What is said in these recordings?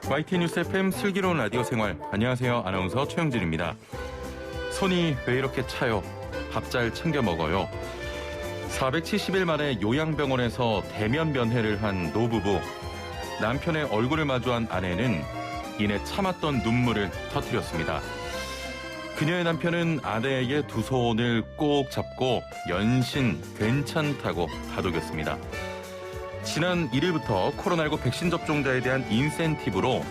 YTN 뉴스 FM 슬기로운 라디오 생활. 안녕하세요. 아나운서 최영진입니다. 손이 왜 이렇게 차요? 밥 잘 챙겨 먹어요. 470일 만에 요양병원에서 대면 면회를 한 노부부. 남편의 얼굴을 마주한 아내는 이내 참았던 눈물을 터뜨렸습니다. 그녀의 남편은 아내에게 두 손을 꼭 잡고 연신 괜찮다고 다독였습니다. 지난 1일부터 코로나19 백신 접종자에 대한 인센티브로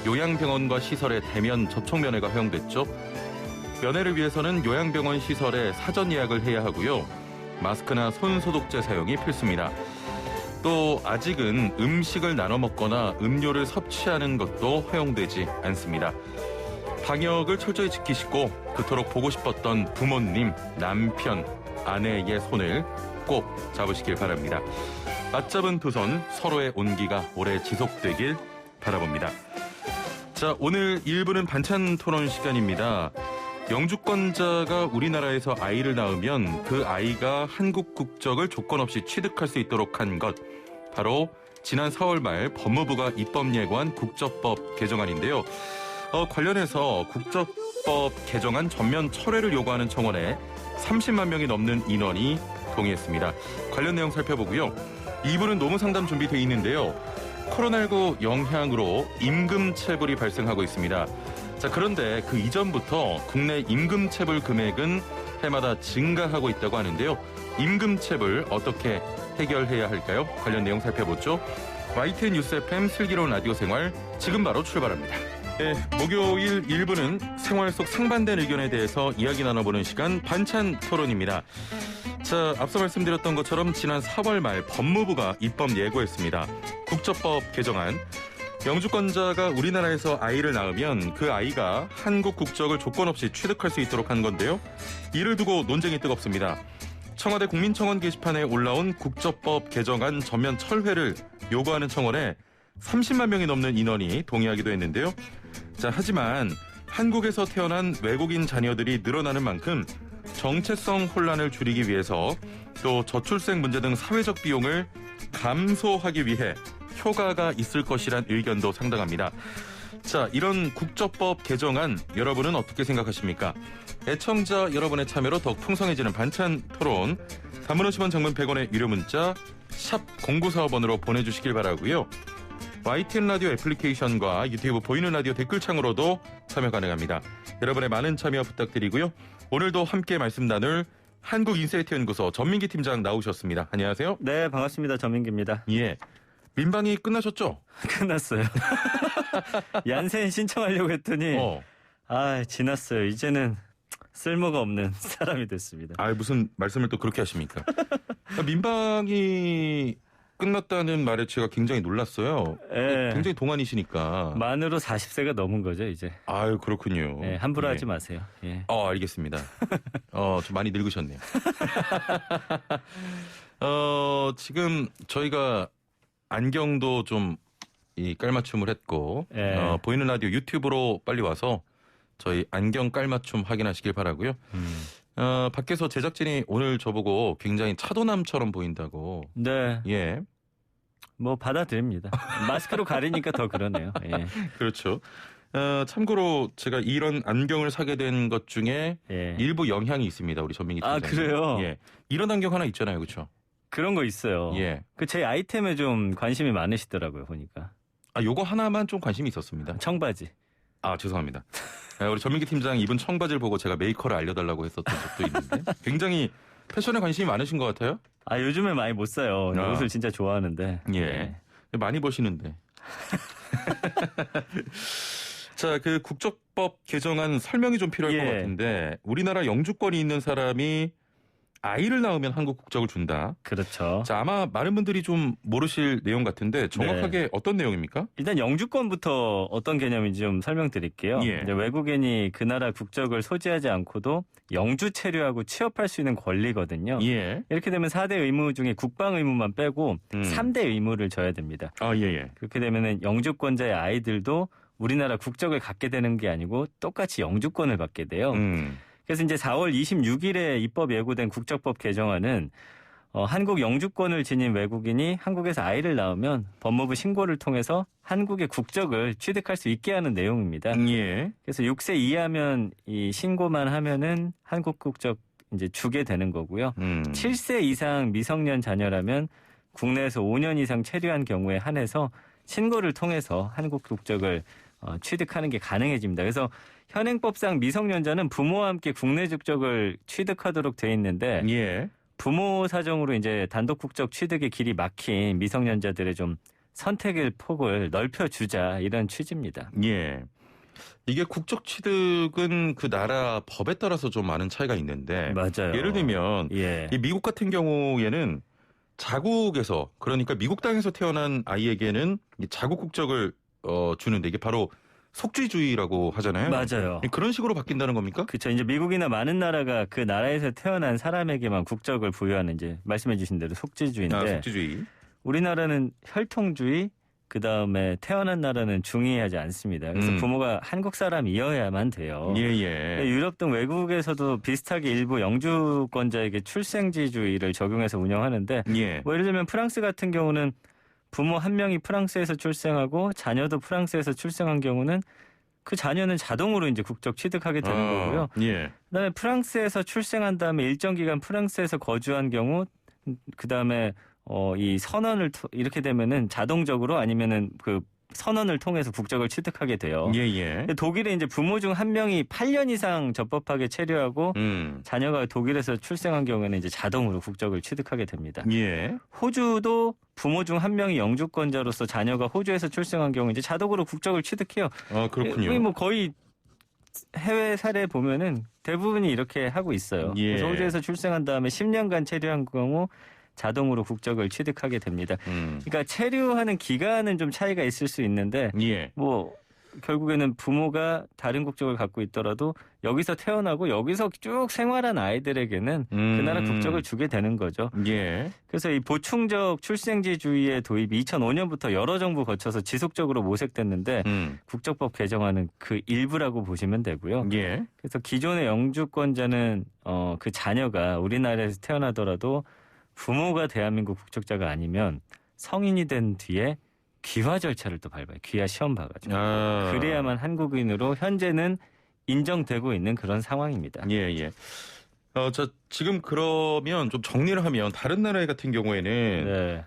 요양병원과 시설의 대면 접촉 면회가 허용됐죠. 면회를 위해서는 요양병원 시설에 사전 예약을 해야 하고요. 마스크나 손소독제 사용이 필수입니다. 또 아직은 음식을 나눠 먹거나 음료를 섭취하는 것도 허용되지 않습니다. 방역을 철저히 지키시고 그토록 보고 싶었던 부모님, 남편, 아내의 손을 꼭 잡으시길 바랍니다. 맞잡은 두 손, 서로의 온기가 오래 지속되길 바라봅니다. 자, 오늘 1부는 반찬 토론 시간입니다. 영주권자가 우리나라에서 아이를 낳으면 그 아이가 한국 국적을 조건 없이 취득할 수 있도록 한 것, 바로 지난 4월 말 법무부가 입법 예고한 국적법 개정안인데요. 관련해서 국적법 개정안 전면 철회를 요구하는 청원에 30만 명이 넘는 인원이 동의했습니다. 관련 내용 살펴보고요. 2부는 노무상담 준비되어 있는데요. 코로나19 영향으로 임금체불이 발생하고 있습니다. 자, 그런데 그 이전부터 국내 임금체불 금액은 해마다 증가하고 있다고 하는데요. 임금체불 어떻게 해결해야 할까요? 관련 내용 살펴보죠. YTN 뉴스 FM 슬기로운 라디오 생활 지금 바로 출발합니다. 네, 목요일 1부는 생활 속 상반된 의견에 대해서 이야기 나눠보는 시간 반찬 토론입니다. 자, 앞서 말씀드렸던 것처럼 지난 4월 말 법무부가 입법 예고했습니다. 국적법 개정안. 영주권자가 우리나라에서 아이를 낳으면 그 아이가 한국 국적을 조건 없이 취득할 수 있도록 한 건데요. 이를 두고 논쟁이 뜨겁습니다. 청와대 국민청원 게시판에 올라온 국적법 개정안 전면 철회를 요구하는 청원에 30만 명이 넘는 인원이 동의하기도 했는데요. 자, 하지만 한국에서 태어난 외국인 자녀들이 늘어나는 만큼 정체성 혼란을 줄이기 위해서 또 저출생 문제 등 사회적 비용을 감소하기 위해 효과가 있을 것이란 의견도 상당합니다. 자, 이런 국적법 개정안 여러분은 어떻게 생각하십니까? 애청자 여러분의 참여로 더욱 풍성해지는 반찬 토론, 단문 50원, 장문 100원의 유료 문자 샵 0945번으로 보내주시길 바라고요. YTN 라디오 애플리케이션과 유튜브 보이는 라디오 댓글창으로도 참여 가능합니다. 여러분의 많은 참여 부탁드리고요. 오늘도 함께 말씀 나눌 한국인사이트연구소 전민기 팀장 나오셨습니다. 안녕하세요. 네, 반갑습니다. 전민기입니다. 예, 민방위 끝나셨죠? 끝났어요. 얀센 신청하려고 했더니 지났어요. 이제는 쓸모가 없는 사람이 됐습니다. 무슨 말씀을 또 그렇게 하십니까? 민방위 끝났다는 말에 제가 굉장히 놀랐어요. 네. 굉장히 동안이시니까. 만으로 40세가 넘은 거죠, 이제. 아유, 그렇군요. 네, 함부로 하지 마세요. 예. 알겠습니다. 좀 많이 늙으셨네요. 지금 저희가 안경도 좀 깔맞춤을 했고, 보이는 라디오 유튜브로 빨리 와서 저희 안경 깔맞춤 확인하시길 바라고요. 밖에서 제작진이 오늘 저보고 굉장히 차도남처럼 보인다고. 네. 예. 뭐 받아들입니다. 마스크로 가리니까 더 그러네요. 예. 그렇죠. 참고로 제가 이런 안경을 사게 된 것 중에 일부 영향이 있습니다. 우리 전민기 팀장님. 그래요? 예. 이런 안경 하나 있잖아요. 그렇죠? 그런 거 있어요. 예. 제 아이템에 좀 관심이 많으시더라고요, 보니까. 요거 하나만 좀 관심이 있었습니다. 청바지. 죄송합니다. 우리 전민기 팀장 입은 청바지를 보고 제가 메이커를 알려달라고 했었던 적도 있는데 굉장히 패션에 관심이 많으신 것 같아요. 요즘에 많이 못 사요. 옷을 진짜 좋아하는데. 예. 많이 버시는데. 자, 그 국적법 개정안 설명이 좀 필요할 것 같은데 우리나라 영주권이 있는 사람이 아이를 낳으면 한국 국적을 준다. 그렇죠. 자, 아마 많은 분들이 좀 모르실 내용 같은데 정확하게 어떤 내용입니까? 일단 영주권부터 어떤 개념인지 좀 설명드릴게요. 외국인이 그 나라 국적을 소지하지 않고도 영주 체류하고 취업할 수 있는 권리거든요. 이렇게 되면 4대 의무 중에 국방 의무만 빼고 3대 의무를 져야 됩니다. 그렇게 되면 영주권자의 아이들도 우리나라 국적을 갖게 되는 게 아니고 똑같이 영주권을 받게 돼요. 그래서 이제 4월 26일에 입법 예고된 국적법 개정안은 한국 영주권을 지닌 외국인이 한국에서 아이를 낳으면 법무부 신고를 통해서 한국의 국적을 취득할 수 있게 하는 내용입니다. 예. 그래서 6세 이하면 이 신고만 하면은 한국 국적 이제 주게 되는 거고요. 7세 이상 미성년 자녀라면 국내에서 5년 이상 체류한 경우에 한해서 신고를 통해서 한국 국적을 취득하는 게 가능해집니다. 그래서 현행법상 미성년자는 부모와 함께 국내 국적을 취득하도록 돼 있는데 예. 부모 사정으로 이제 단독 국적 취득의 길이 막힌 미성년자들의 좀 선택의 폭을 넓혀주자 이런 취지입니다. 예. 이게 국적 취득은 그 나라 법에 따라서 좀 많은 차이가 있는데 맞아요. 예를 들면 예. 이 미국 같은 경우에는 자국에서 그러니까 미국 땅에서 태어난 아이에게는 이 자국 국적을 주는데 이게 바로 속죄주의라고 하잖아요. 맞아요. 그런 식으로 바뀐다는 겁니까? 그렇죠. 이제 미국이나 많은 나라가 그 나라에서 태어난 사람에게만 국적을 부여하는 이제 말씀해 주신 대로 속죄주의인데 속죄주의. 우리나라는 혈통주의 그다음에 태어난 나라는 중요하지 않습니다. 그래서 부모가 한국 사람이어야만 돼요. 예. 유럽 등 외국에서도 비슷하게 일부 영주권자에게 출생지주의를 적용해서 운영하는데 예. 뭐 예를 들면 프랑스 같은 경우는 부모 한 명이 프랑스에서 출생하고 자녀도 프랑스에서 출생한 경우는 그 자녀는 자동으로 이제 국적 취득하게 되는 거고요. 예. 그다음에 프랑스에서 출생한 다음에 일정 기간 프랑스에서 거주한 경우 그다음에 이 선언을 이렇게 되면은 자동적으로 아니면은 그 선언을 통해서 국적을 취득하게 돼요. 예. 독일에 이제 부모 중 한 명이 8년 이상 적법하게 체류하고 자녀가 독일에서 출생한 경우에는 이제 자동으로 국적을 취득하게 됩니다. 예. 호주도 부모 중 한 명이 영주권자로서 자녀가 호주에서 출생한 경우 이제 자동으로 국적을 취득해요. 그렇군요. 뭐 거의 해외 사례 보면은 대부분이 이렇게 하고 있어요. 예. 그래서 호주에서 출생한 다음에 10년간 체류한 경우 자동으로 국적을 취득하게 됩니다. 그러니까 체류하는 기간은 좀 차이가 있을 수 있는데 예. 뭐 결국에는 부모가 다른 국적을 갖고 있더라도 여기서 태어나고 여기서 쭉 생활한 아이들에게는 그 나라 국적을 주게 되는 거죠. 예. 그래서 이 보충적 출생지주의의 도입이 2005년부터 여러 정부 거쳐서 지속적으로 모색됐는데 국적법 개정안은 그 일부라고 보시면 되고요. 예. 그래서 기존의 영주권자는 그 자녀가 우리나라에서 태어나더라도 부모가 대한민국 국적자가 아니면 성인이 된 뒤에 귀화 절차를 또 밟아요. 귀화 시험 봐가지고. 그래야만 한국인으로 현재는 인정되고 있는 그런 상황입니다. 예. 자, 지금 그러면 좀 정리를 하면 다른 나라 같은 경우에는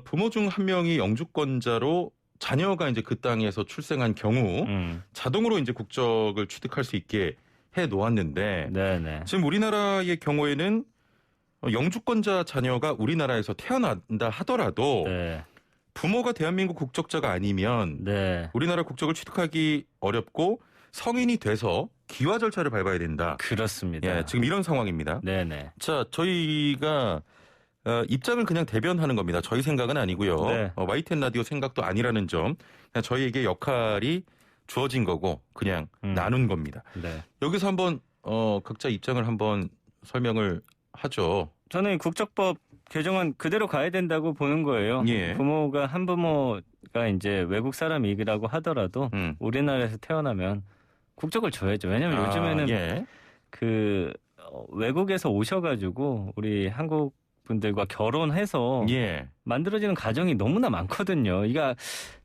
부모 중 한 명이 영주권자로 자녀가 이제 그 땅에서 출생한 경우 자동으로 이제 국적을 취득할 수 있게 해 놓았는데 지금 우리나라의 경우에는 영주권자 자녀가 우리나라에서 태어난다 하더라도 부모가 대한민국 국적자가 아니면 우리나라 국적을 취득하기 어렵고 성인이 돼서 귀화 절차를 밟아야 된다. 그렇습니다. 예, 지금 이런 상황입니다. 네네. 자, 저희가 입장을 그냥 대변하는 겁니다. 저희 생각은 아니고요. YTN 라디오 생각도 아니라는 점. 그냥 저희에게 역할이 주어진 거고 그냥 나눈 겁니다. 여기서 한번 각자 입장을 한번 설명을 하죠. 저는 국적법 개정안 그대로 가야 된다고 보는 거예요. 예. 부모가 한부모가 이제 외국 사람이라고 하더라도 우리나라에서 태어나면 국적을 줘야죠. 왜냐하면 요즘에는 그 외국에서 오셔가지고 우리 한국 분들과 결혼해서 만들어지는 가정이 너무나 많거든요. 그러니까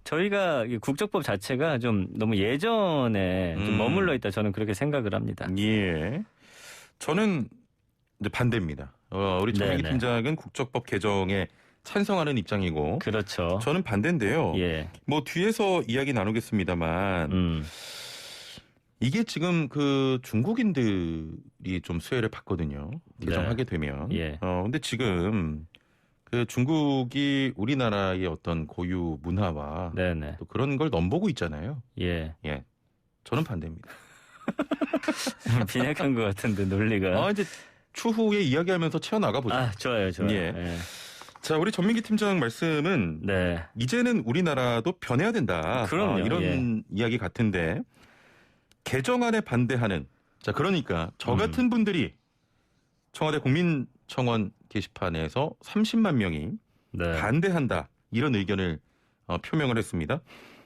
저희가 국적법 자체가 좀 너무 예전에 좀 머물러 있다 저는 그렇게 생각을 합니다. 예. 저는 이제 반대입니다. 우리 전민기 팀장은 국적법 개정에 찬성하는 입장이고, 그렇죠. 저는 반대인데요. 뭐 뒤에서 이야기 나누겠습니다만 이게 지금 그 중국인들이 좀 수혜를 받거든요. 개정하게 되면. 근데 지금 그 중국이 우리나라의 어떤 고유 문화와 또 그런 걸 넘보고 있잖아요. 저는 반대입니다. 빈약한 것 같은데 논리가. 이제 추후에 이야기하면서 채워나가 보죠. 좋아요. 자, 우리 전민기 팀장 말씀은 이제는 우리나라도 변해야 된다. 그럼요. 이런 이야기 같은데 개정안에 반대하는 그러니까 저 같은 분들이 청와대 국민청원 게시판에서 30만 명이 반대한다 이런 의견을 표명을 했습니다.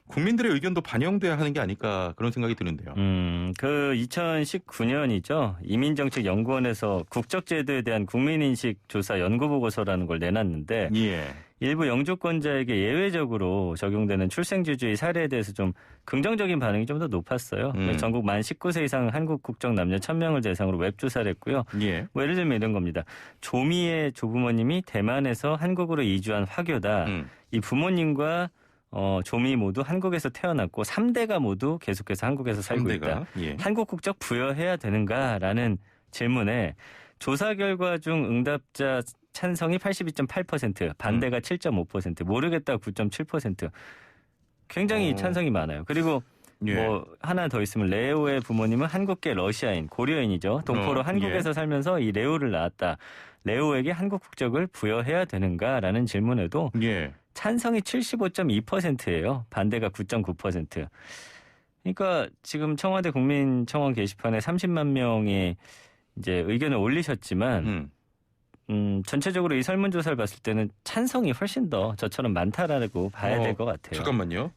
국민들의 의견도 반영돼야 하는 게 아닐까 그런 생각이 드는데요. 그 2019년이죠. 이민정책연구원에서 국적제도에 대한 국민인식 조사 연구보고서라는 걸 내놨는데 예. 일부 영주권자에게 예외적으로 적용되는 출생주주의 사례에 대해서 좀 긍정적인 반응이 좀 더 높았어요. 전국 만 19세 이상 한국 국적 남녀 1000명을 대상으로 웹조사를 했고요. 예. 뭐 예를 들면 이런 겁니다. 조미의 조부모님이 대만에서 한국으로 이주한 화교다. 이 부모님과 조미 모두 한국에서 태어났고 3대가 모두 계속해서 한국에서 살고 3대가? 있다. 예. 한국 국적 부여해야 되는가라는 질문에 조사 결과 중 응답자 찬성이 82.8%, 반대가 7.5%, 모르겠다 9.7%. 굉장히 찬성이 많아요. 그리고 예. 뭐 하나 더 있으면 레오의 부모님은 한국계 러시아인, 고려인이죠. 동포로 한국에서 예. 살면서 이 레오를 낳았다. 레오에게 한국 국적을 부여해야 되는가라는 질문에도 예. 찬성이 75.2%예요. 반대가 9.9%. 그러니까 지금 청와대 국민청원 게시판에 30만 명이 이제 의견을 올리셨지만 전체적으로 이 설문조사를 봤을 때는 찬성이 훨씬 더 저처럼 많다라고 봐야 될 것 같아요. 잠깐만요.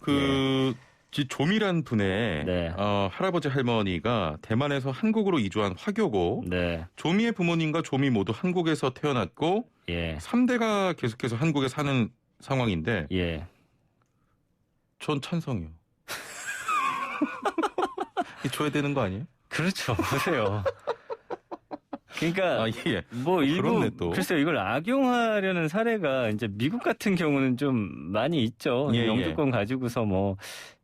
조미란 분의 네. 할아버지 할머니가 대만에서 한국으로 이주한 화교고 네. 조미의 부모님과 조미 모두 한국에서 태어났고 예. 3대가 계속해서 한국에 사는 상황인데 예. 전 찬성이요. 줘야 되는 거 아니에요? 그렇죠. 보세요. 그러니까 예. 뭐 일부 그렇네, 또. 글쎄요 이걸 악용하려는 사례가 이제 미국 같은 경우는 좀 많이 있죠. 예, 영주권 가지고서 뭐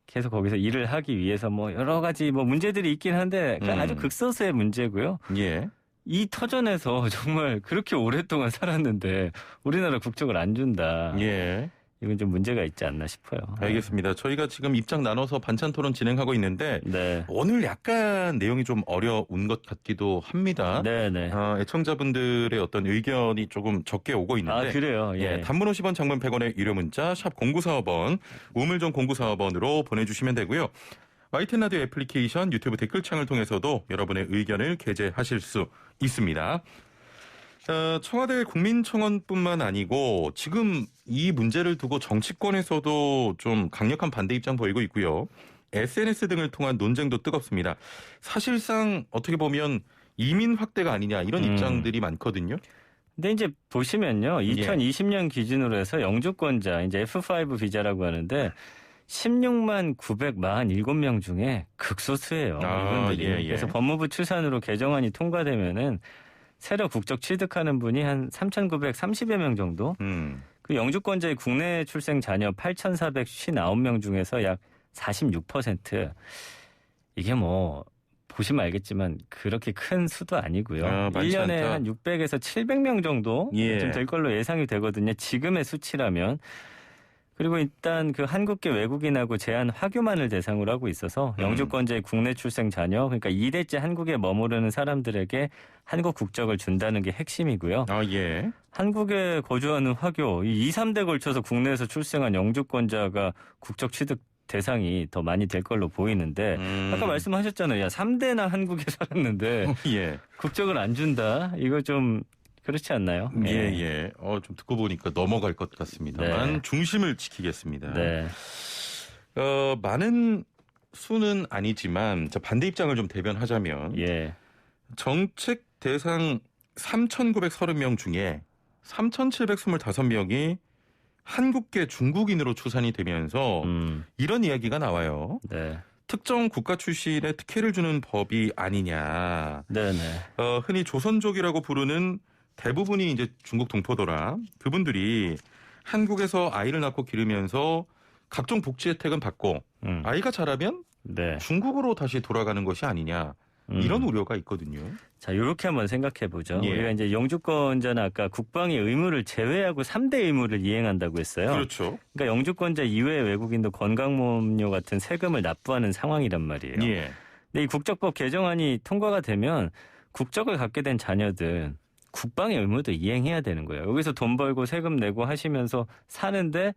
계속 거기서 일을 하기 위해서 뭐 여러 가지 뭐 문제들이 있긴 한데 아주 극소수의 문제고요. 예. 이 터전에서 정말 그렇게 오랫동안 살았는데 우리나라 국적을 안 준다. 예. 이건 좀 문제가 있지 않나 싶어요. 알겠습니다. 저희가 지금 입장 나눠서 반찬 토론 진행하고 있는데 네. 오늘 약간 내용이 좀 어려운 것 같기도 합니다. 네네. 애청자분들의 어떤 의견이 조금 적게 오고 있는데. 그래요? 예. 단문 50원, 장문 100원의 유료 문자 샵 0945번, 우물정 0945번으로 보내주시면 되고요. YTN 라디오 애플리케이션 유튜브 댓글창을 통해서도 여러분의 의견을 게재하실 수 있습니다. 청와대 국민청원뿐만 아니고 지금 이 문제를 두고 정치권에서도 좀 강력한 반대 입장 보이고 있고요. SNS 등을 통한 논쟁도 뜨겁습니다. 사실상 어떻게 보면 이민 확대가 아니냐 이런 입장들이 많거든요. 근데 이제 보시면요. 2020년 기준으로 해서 영주권자, 이제 F5 비자라고 하는데 16만 947명 중에 극소수예요. 이분들이. 예. 그래서 법무부 추산으로 개정안이 통과되면은 새로 국적 취득하는 분이 한 3,930여 명 정도. 그 영주권자의 국내 출생 자녀 8,459명 중에서 약 46%. 이게 뭐 보시면 알겠지만 그렇게 큰 수도 아니고요. 1년에 한 600에서 700명 정도 좀 될 걸로 예상이 되거든요. 지금의 수치라면. 그리고 일단 그 한국계 외국인하고 제한 화교만을 대상으로 하고 있어서 영주권자의 국내 출생 자녀, 그러니까 2대째 한국에 머무르는 사람들에게 한국 국적을 준다는 게 핵심이고요. 예. 한국에 거주하는 화교, 2, 3대 걸쳐서 국내에서 출생한 영주권자가 국적 취득 대상이 더 많이 될 걸로 보이는데 아까 말씀하셨잖아요. 야, 3대나 한국에 살았는데 국적을 안 준다? 이거 좀 그렇지 않나요? 예. 좀 듣고 보니까 넘어갈 것 같습니다만 네. 중심을 지키겠습니다. 네. 많은 수는 아니지만 반대 입장을 좀 대변하자면 정책 대상 3,930명 중에 3,725명이 한국계 중국인으로 추산이 되면서 이런 이야기가 나와요. 네. 특정 국가 출신에 특혜를 주는 법이 아니냐. 네네. 흔히 조선족이라고 부르는 대부분이 이제 중국 동포더라. 그분들이 한국에서 아이를 낳고 기르면서 각종 복지 혜택은 받고 아이가 자라면 중국으로 다시 돌아가는 것이 아니냐. 이런 우려가 있거든요. 자, 이렇게 한번 생각해 보죠. 우리가 이제 영주권자는 아까 국방의 의무를 제외하고 3대 의무를 이행한다고 했어요. 그렇죠. 그러니까 영주권자 이외의 외국인도 건강보험료 같은 세금을 납부하는 상황이란 말이에요. 근데 이 국적법 개정안이 통과가 되면 국적을 갖게 된 자녀들 국방의 의무도 이행해야 되는 거예요. 여기서 돈 벌고 세금 내고 하시면서 사는데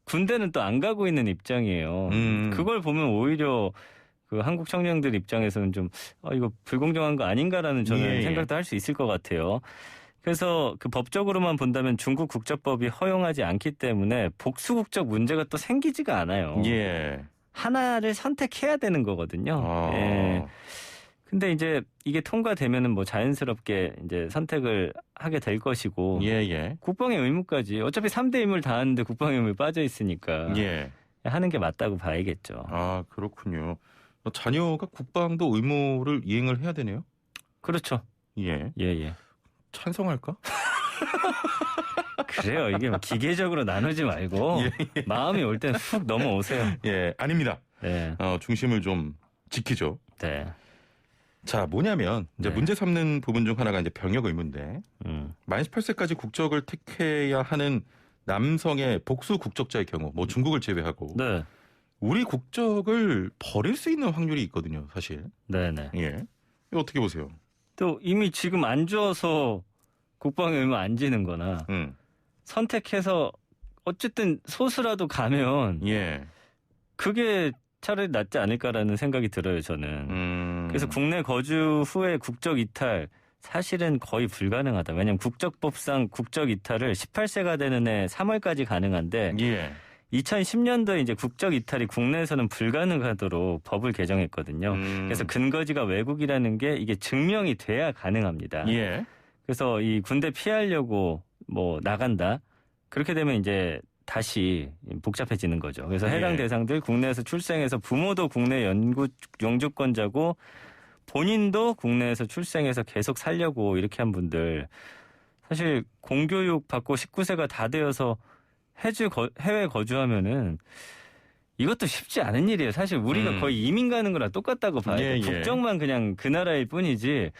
군대는 또 안 가고 있는 입장이에요. 그걸 보면 오히려 그 한국 청년들 입장에서는 좀 이거 불공정한 거 아닌가라는 저는 생각도 할 수 있을 것 같아요. 그래서 그 법적으로만 본다면 중국 국적법이 허용하지 않기 때문에 복수 국적 문제가 또 생기지가 않아요. 예. 하나를 선택해야 되는 거거든요. 예. 근데 이제 이게 통과되면은 뭐 자연스럽게 이제 선택을 하게 될 것이고. 예. 국방의 의무까지 어차피 3대 의무를 다 하는데 국방의 의무에 빠져 있으니까. 예. 하는 게 맞다고 봐야겠죠. 아, 그렇군요. 자녀가 국방도 의무를 이행을 해야 되네요? 그렇죠. 예. 찬성할까? 그래요. 이게 뭐 기계적으로 나누지 말고 마음이 올 때는 훅 넘어오세요. 예, 아닙니다. 네. 중심을 좀 지키죠. 네. 자, 뭐냐면 이제 네. 문제 삼는 부분 중 하나가 이제 병역 의무인데 만 18세까지 국적을 택해야 하는 남성의 복수 국적자의 경우, 뭐 중국을 제외하고 네. 우리 국적을 버릴 수 있는 확률이 있거든요, 사실. 네네. 예. 이거 어떻게 보세요? 또 이미 지금 안 줘서 국방의 의무 안 지는 거나 선택해서 어쨌든 소수라도 가면 예. 그게 차라리 낫지 않을까라는 생각이 들어요, 저는. 그래서 국내 거주 후에 국적 이탈 사실은 거의 불가능하다. 왜냐하면 국적법상 국적 이탈을 18세가 되는 해 3월까지 가능한데 2010년도에 이제 국적 이탈이 국내에서는 불가능하도록 법을 개정했거든요. 그래서 근거지가 외국이라는 게 이게 증명이 돼야 가능합니다. 예. 그래서 이 군대 피하려고 뭐 나간다. 그렇게 되면 이제 다시 복잡해지는 거죠. 그래서 해당 대상들 국내에서 출생해서 부모도 국내 영주권자고 본인도 국내에서 출생해서 계속 살려고 이렇게 한 분들 사실 공교육 받고 19세가 다 되어서 해외 거주하면은 이것도 쉽지 않은 일이에요. 사실 우리가 거의 이민 가는 거랑 똑같다고 봐요. 국적만 그냥 그 나라일 뿐이지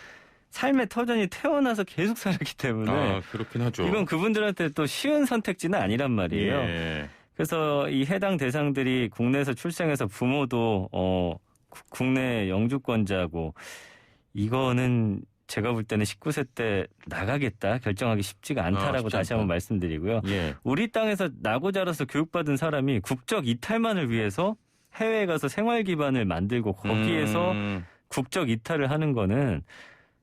삶의 터전이 태어나서 계속 살았기 때문에 그렇긴 하죠. 이건 그분들한테 또 쉬운 선택지는 아니란 말이에요. 그래서 이 해당 대상들이 국내에서 출생해서 부모도 국내 영주권자고 이거는 제가 볼 때는 19세 때 나가겠다 결정하기 쉽지가 않다라고 다시 한번 말씀드리고요. 우리 땅에서 나고 자라서 교육받은 사람이 국적 이탈만을 위해서 해외에 가서 생활 기반을 만들고 거기에서 국적 이탈을 하는 거는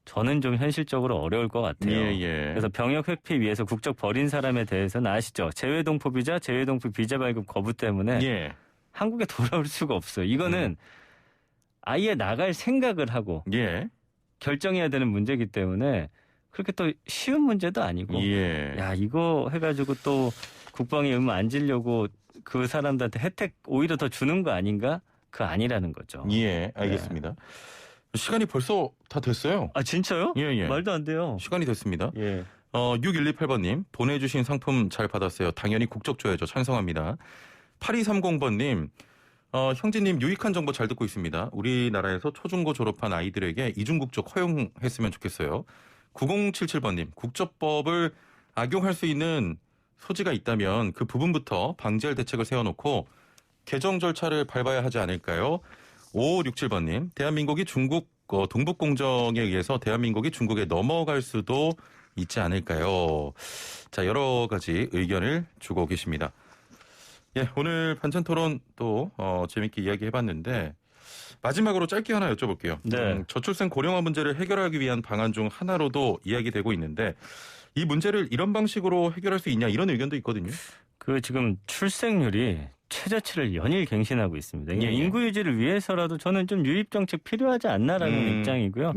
저는 좀 현실적으로 어려울 것 같아요. 그래서 병역 회피 위해서 국적 버린 사람에 대해서는 아시죠? 재외동포 비자, 재외동포 비자 발급 거부 때문에 한국에 돌아올 수가 없어요. 이거는 아예 나갈 생각을 하고 결정해야 되는 문제이기 때문에 그렇게 또 쉬운 문제도 아니고 야 이거 해가지고 또 국방의 의무 안 지려고 그 사람들한테 혜택 오히려 더 주는 거 아닌가? 그거 아니라는 거죠. 알겠습니다. 시간이 벌써 다 됐어요. 아 진짜요? 말도 안 돼요. 시간이 됐습니다. 6128번님 보내주신 상품 잘 받았어요. 당연히 국적 줘야죠. 찬성합니다. 8230번님 형제님 유익한 정보 잘 듣고 있습니다. 우리나라에서 초중고 졸업한 아이들에게 이중국적 허용했으면 좋겠어요. 9077번님 국적법을 악용할 수 있는 소지가 있다면 그 부분부터 방지할 대책을 세워놓고 개정 절차를 밟아야 하지 않을까요? 5567번님 대한민국이 중국 동북공정에 의해서 대한민국이 중국에 넘어갈 수도 있지 않을까요? 자, 여러 가지 의견을 주고 계십니다. 오늘 반찬토론 또 재밌게 이야기해봤는데 마지막으로 짧게 하나 여쭤볼게요. 저출생 고령화 문제를 해결하기 위한 방안 중 하나로도 이야기되고 있는데 이 문제를 이런 방식으로 해결할 수 있냐 이런 의견도 있거든요. 그 지금 출생률이 최저치를 연일 갱신하고 있습니다. 인구 유지를 위해서라도 저는 좀 유입 정책 필요하지 않나라는 입장이고요.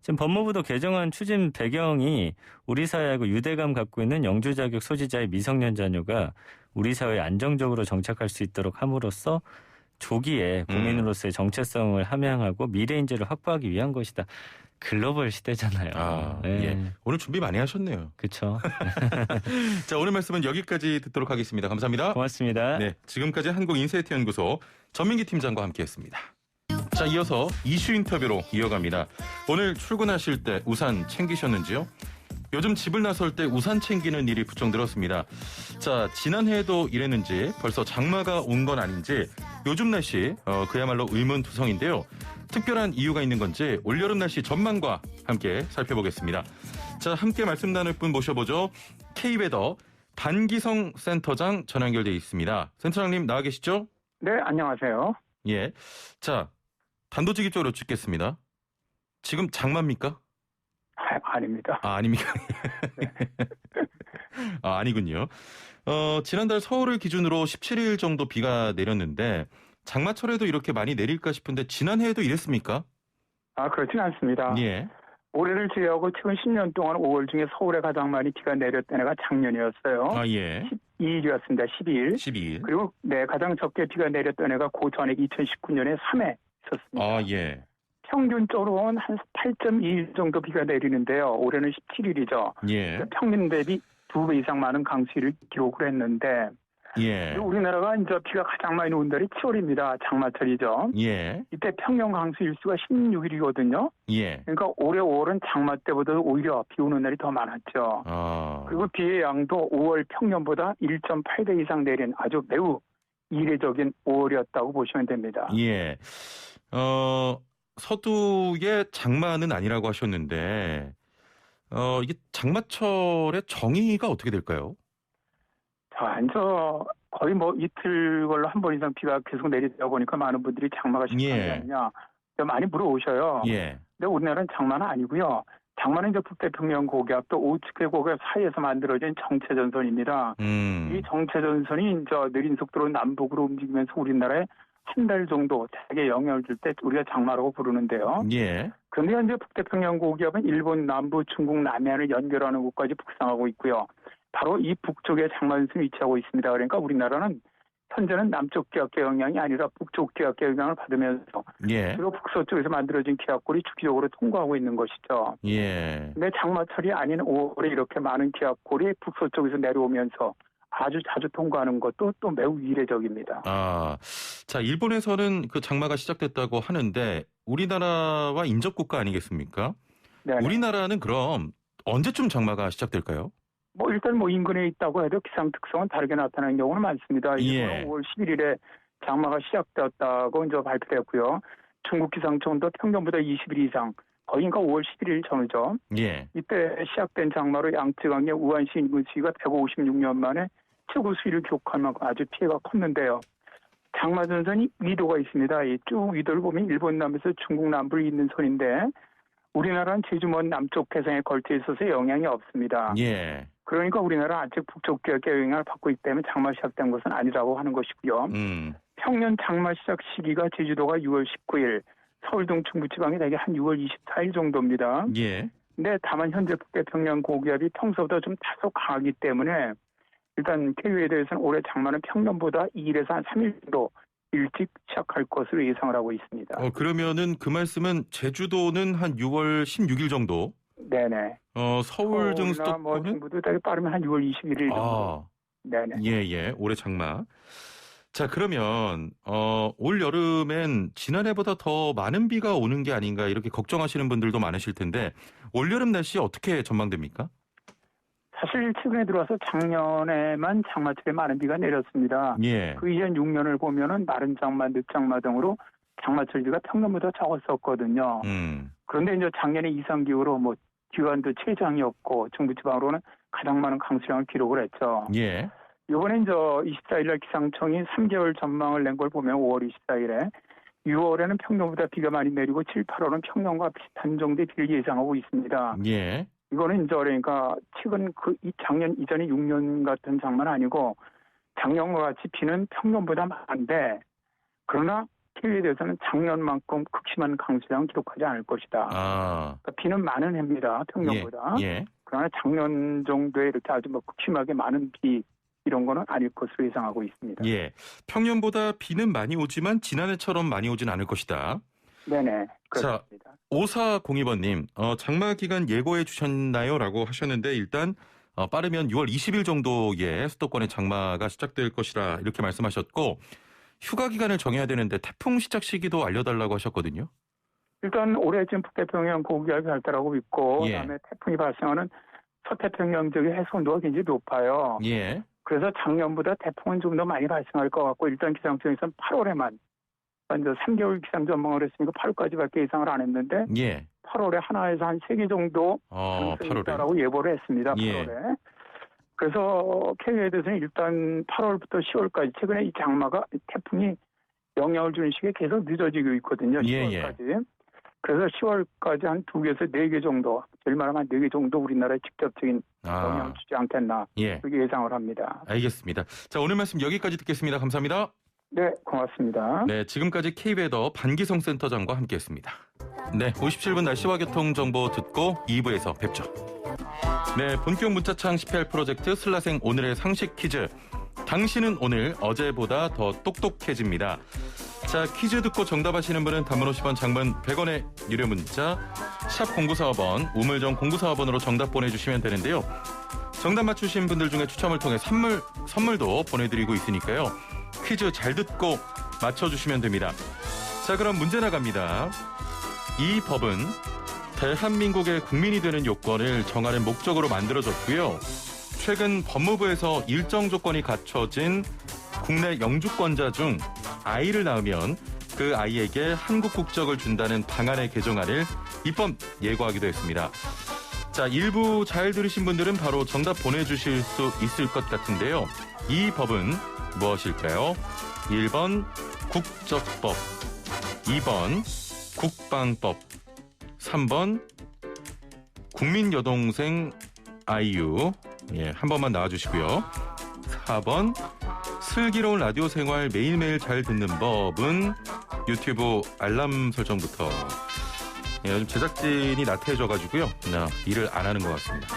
지금 법무부도 개정안 추진 배경이 우리 사회하고 유대감 갖고 있는 영주 자격 소지자의 미성년 자녀가 우리 사회에 안정적으로 정착할 수 있도록 함으로써 조기에 국민으로서의 정체성을 함양하고 미래 인재를 확보하기 위한 것이다. 글로벌 시대잖아요. 오늘 준비 많이 하셨네요. 그렇죠. 자, 오늘 말씀은 여기까지 듣도록 하겠습니다. 감사합니다. 고맙습니다. 지금까지 한국인사이트연구소 전민기 팀장과 함께했습니다. 자, 이어서 이슈 인터뷰로 이어갑니다. 오늘 출근하실 때 우산 챙기셨는지요? 요즘 집을 나설 때 우산 챙기는 일이 부쩍 늘었습니다. 자, 지난해에도 이랬는지 벌써 장마가 온 건 아닌지 요즘 날씨 그야말로 의문투성인데요. 특별한 이유가 있는 건지 올여름 날씨 전망과 함께 살펴보겠습니다. 자, 함께 말씀 나눌 분 모셔보죠. K웨더 단기성 센터장 전화 연결돼 있습니다. 센터장님 나와 계시죠? 네, 안녕하세요. 자, 단도직입적으로 짚겠습니다. 지금 장마입니까? 아닙니다. 아닙니까? 네. 아니군요. 지난달 서울을 기준으로 17일 정도 비가 내렸는데 장마철에도 이렇게 많이 내릴까 싶은데 지난해에도 이랬습니까? 그렇진 않습니다. 예. 올해를 제외하고 최근 10년 동안 5월 중에 서울에 가장 많이 비가 내렸던 해가 작년이었어요. 예. 12일이었습니다. 12일. 12일. 그리고 가장 적게 비가 내렸던 해가 그 전에 2019년에 3회 있었습니다. 예. 평균적으로는 한 8.2일 정도 비가 내리는데요. 올해는 17일이죠. 예. 평균 대비 2배 이상 많은 강수를 기록을 했는데 예. 우리나라가 이제 비가 가장 많이 오는 달이 7월입니다. 장마철이죠. 예. 이때 평년 강수 일수가 16일이거든요. 예. 그러니까 올해 5월은 장마 때보다 오히려 비 오는 날이 더 많았죠. 그리고 비의 양도 5월 평년보다 1.8배 이상 내린 아주 매우 이례적인 5월이었다고 보시면 됩니다. 예. 서두의 장마는 아니라고 하셨는데 이게 장마철의 정의가 어떻게 될까요? 이제 거의 이틀 걸로 한 번 이상 비가 계속 내리다 보니까 많은 분들이 장마가 시작한 게 아니냐 많이 물어오셔요. 예. 근데 우리나라는 장마는 아니고요. 장마는 이제 북태평양 고기압 또 오츠케 고기압 사이에서 만들어진 정체전선입니다. 이 정체전선이 이제 느린 속도로 남북으로 움직이면서 우리나라에 한 달 정도 대게 영향을 줄 때 우리가 장마라고 부르는데요. 예. 그런데 현재 북태평양 고기압은 일본 남부, 중국 남해안을 연결하는 곳까지 북상하고 있고요. 바로 이 북쪽에 장마전선이 위치하고 있습니다. 그러니까 우리나라는 현재는 남쪽 기압계 영향이 아니라 북쪽 기압계 영향을 받으면서 그리고 북서쪽에서 만들어진 기압골이 주기적으로 통과하고 있는 것이죠. 예. 근데 장마철이 아닌 5월에 이렇게 많은 기압골이 북서쪽에서 내려오면서 아주 자주 통과하는 것도 또 매우 이례적입니다. 자, 일본에서는 그 장마가 시작됐다고 하는데 우리나라와 인접국가 아니겠습니까? 네네. 우리나라는 그럼 언제쯤 장마가 시작될까요? 일단 인근에 있다고 해도 기상 특성은 다르게 나타나는 경우는 많습니다. 예. 5월 11일에 장마가 시작되었다고 이제 발표했고요. 중국 기상청도 평년보다 20일 이상, 거의 5월 11일 전후죠. 예. 이때 시작된 장마로 양쯔강의 우한시 인근 수위가 156년 만에 최고 수위를 기록할 만큼 아주 피해가 컸는데요. 장마 전선이 위도가 있습니다. 이 쭉 위도를 보면 일본 남에서 중국 남부를 잇는 선인데 우리나라는 제주 먼 남쪽 해상에 걸쳐 있어서 영향이 없습니다. 예. 그러니까 우리나라는 아직 북쪽 기압의 영향을 받고 있기 때문에 장마 시작된 것은 아니라고 하는 것이고요. 평년 장마 시작 시기가 제주도가 6월 19일, 서울 등 중부지방이 대개 한 6월 24일 정도입니다. 예. 근데 다만 현재 북태평양 고기압이 평소보다 좀 다소 강하기 때문에 일단 KU에 대해서는 올해 장마는 평년보다 2일에서 한 3일 정도 일찍 시작할 것으로 예상을 하고 있습니다. 그러면은 그 말씀은 제주도는 한 6월 16일 정도? 네네. 서울 등 수도권은 중부도 되게 빠르면 한 6월 21일 정도. 네네. 예. 올해 장마. 자, 그러면 올 여름엔 지난해보다 더 많은 비가 오는 게 아닌가 이렇게 걱정하시는 분들도 많으실 텐데 올 여름 날씨 어떻게 전망됩니까? 사실 최근에 들어와서 작년에만 장마철에 많은 비가 내렸습니다. 예. 그 이전 6년을 보면은 마른 장마, 늦장마 등으로 장마철 비가 평년보다 적었었거든요. 그런데 이제 작년에 이상기후로 기관도 최장이었고 중부지방으로는 가장 많은 강수량을 기록을 했죠. 예. 이번에 이제 24일날 기상청이 3개월 전망을 낸 걸 보면 5월 24일에 6월에는 평년보다 비가 많이 내리고 7, 8월은 평년과 비슷한 정도의 비를 예상하고 있습니다. 예. 이거는 이제 그러니까 최근 이 작년 이전에 6년 같은 장마는 아니고 작년과 같이 비는 평년보다 많은데 그러나 KU에 대해서는 작년만큼 극심한 강수량을 기록하지 않을 것이다. 그러니까 비는 많은 해입니다. 평년보다. 예. 그러나 작년 정도에 이렇게 아주 극심하게 많은 비 이런 거는 아닐 것으로 예상하고 있습니다. 예. 평년보다 비는 많이 오지만 지난해처럼 많이 오진 않을 것이다. 네네. 그렇습니다. 자, 5402번님, 장마 기간 예고해 주셨나요? 라고 하셨는데 일단 빠르면 6월 20일 정도에 수도권의 장마가 시작될 것이라 이렇게 말씀하셨고 휴가 기간을 정해야 되는데 태풍 시작 시기도 알려달라고 하셨거든요. 일단 올해쯤 북태평양 고기압이 발달하고 있고 그다음에 태풍이 발생하는 서태평양 지역의 해수 온도가 굉장히 높아요. 예. 그래서 작년보다 태풍은 좀 더 많이 발생할 것 같고 일단 기상청에서는 8월에만 이제 3개월 기상 전망을 했으니까 8월까지밖에 예상을 안 했는데 8월에 하나에서 한 3개 정도 가능성이 있다라고 예보를 했습니다. 8월에. 그래서 KU에 대해서는 일단 8월부터 10월까지 최근에 이 장마가 태풍이 영향을 주는 시기에 계속 늦어지고 있거든요. 10월까지. 그래서 10월까지 한 2개에서 4개 정도, 제일 말하면 4개 정도 우리나라에 직접적인 영향을 주지 않겠나 그렇게 예상을 합니다. 알겠습니다. 자, 오늘 말씀 여기까지 듣겠습니다. 감사합니다. 네, 고맙습니다. 네, 지금까지 K웨더 반기성 센터장과 함께했습니다. 네, 57분 날씨와 교통 정보 듣고 2부에서 뵙죠. 네, 본격 문자창 10회 프로젝트 슬라생 오늘의 상식 퀴즈. 당신은 오늘 어제보다 더 똑똑해집니다. 자, 퀴즈 듣고 정답하시는 분은 단문 50원, 장문 100원의 유료 문자 샵 0945번, 우물정 0945번으로 정답 보내주시면 되는데요. 정답 맞추신 분들 중에 추첨을 통해 선물도 보내드리고 있으니까요. 퀴즈 잘 듣고 맞춰주시면 됩니다. 자, 그럼 문제 나갑니다. 이 법은 대한민국의 국민이 되는 요건을 정하는 목적으로 만들어졌고요. 최근 법무부에서 일정 조건이 갖춰진 국내 영주권자 중 아이를 낳으면 그 아이에게 한국 국적을 준다는 방안의 개정안을 입법 예고하기도 했습니다. 자, 일부 잘 들으신 분들은 바로 정답 보내주실 수 있을 것 같은데요. 이 법은 무엇일까요? 1번 국적법, 2번 국방법, 3번 국민여동생 아이유, 한 번만 나와주시고요. 4번 슬기로운 라디오 생활 매일매일 잘 듣는 법은 유튜브 알람 설정부터. 요즘 제작진이 나태해져가지고요. 일을 안 하는 것 같습니다.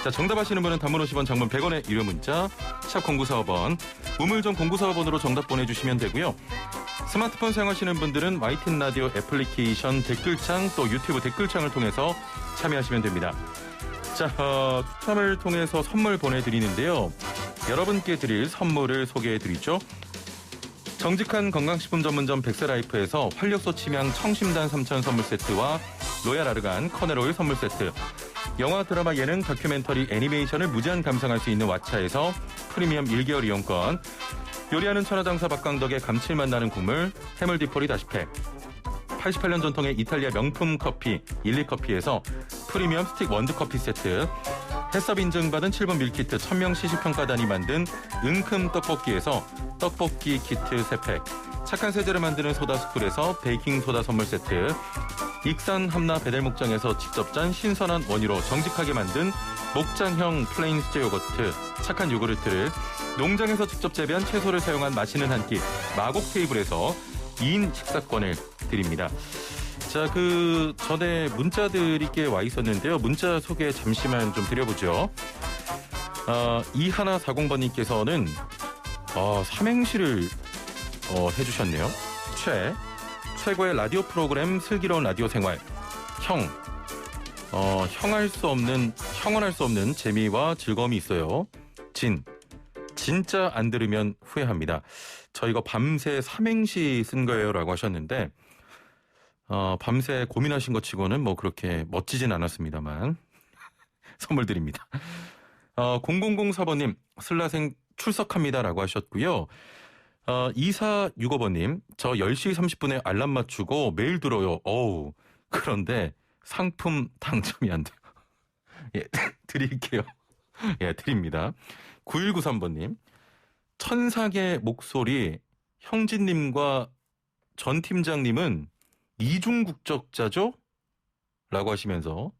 자, 정답하시는 분은 단문 50원, 장문 100원의 유료 문자 샵 0945번, 우물정 0945번으로 정답 보내주시면 되고요. 스마트폰 사용하시는 분들은 YTN 라디오 애플리케이션 댓글창 또 유튜브 댓글창을 통해서 참여하시면 됩니다. 자, 추첨을 통해서 선물 보내드리는데요. 여러분께 드릴 선물을 소개해드리죠. 정직한 건강식품 전문점 백세라이프에서 활력소 침향 청심단 3천 선물 세트와 로얄 아르간 커넬오일 선물 세트, 영화, 드라마, 예능, 다큐멘터리, 애니메이션을 무제한 감상할 수 있는 왓챠에서 프리미엄 1개월 이용권, 요리하는 천하장사 박강덕의 감칠맛 나는 국물 해물디포리 다시팩, 88년 전통의 이탈리아 명품 커피 일리커피에서 프리미엄 스틱 원두커피 세트, 햇섭 인증받은 7번 밀키트 1000명 시식평가단이 만든 은큼 떡볶이에서 떡볶이 키트 3팩, 착한 세제를 만드는 소다스쿨에서 베이킹소다 선물 세트, 익산 함나 배달목장에서 직접 짠 신선한 원유로 정직하게 만든 목장형 플레인 수제 요거트 착한 요구르트를, 농장에서 직접 재배한 채소를 사용한 맛있는 한 끼 마곡 테이블에서 2인 식사권을 드립니다. 자, 그 전에 문자들이 꽤 와 있었는데요. 문자 소개 잠시만 좀 드려보죠. 2140번님께서는 삼행시를 해주셨네요. 최고의 라디오 프로그램 슬기로운 라디오 생활. 형언할 수 없는 재미와 즐거움이 있어요. 진짜 안 들으면 후회합니다. 저 이거 밤새 삼행시 쓴 거예요 라고 하셨는데, 밤새 고민하신 것 치고는 뭐 그렇게 멋지진 않았습니다만 선물 드립니다. 0004번님 슬라생 출석합니다라고 하셨고요. 2465번님 저 10시 30분에 알람 맞추고 매일 들어요. 그런데 상품 당첨이 안 돼요. 예, 드릴게요. 예, 드립니다. 9193번님 천삭의 목소리 형진님과 전 팀장님은 이중 국적자죠? 라고 하시면서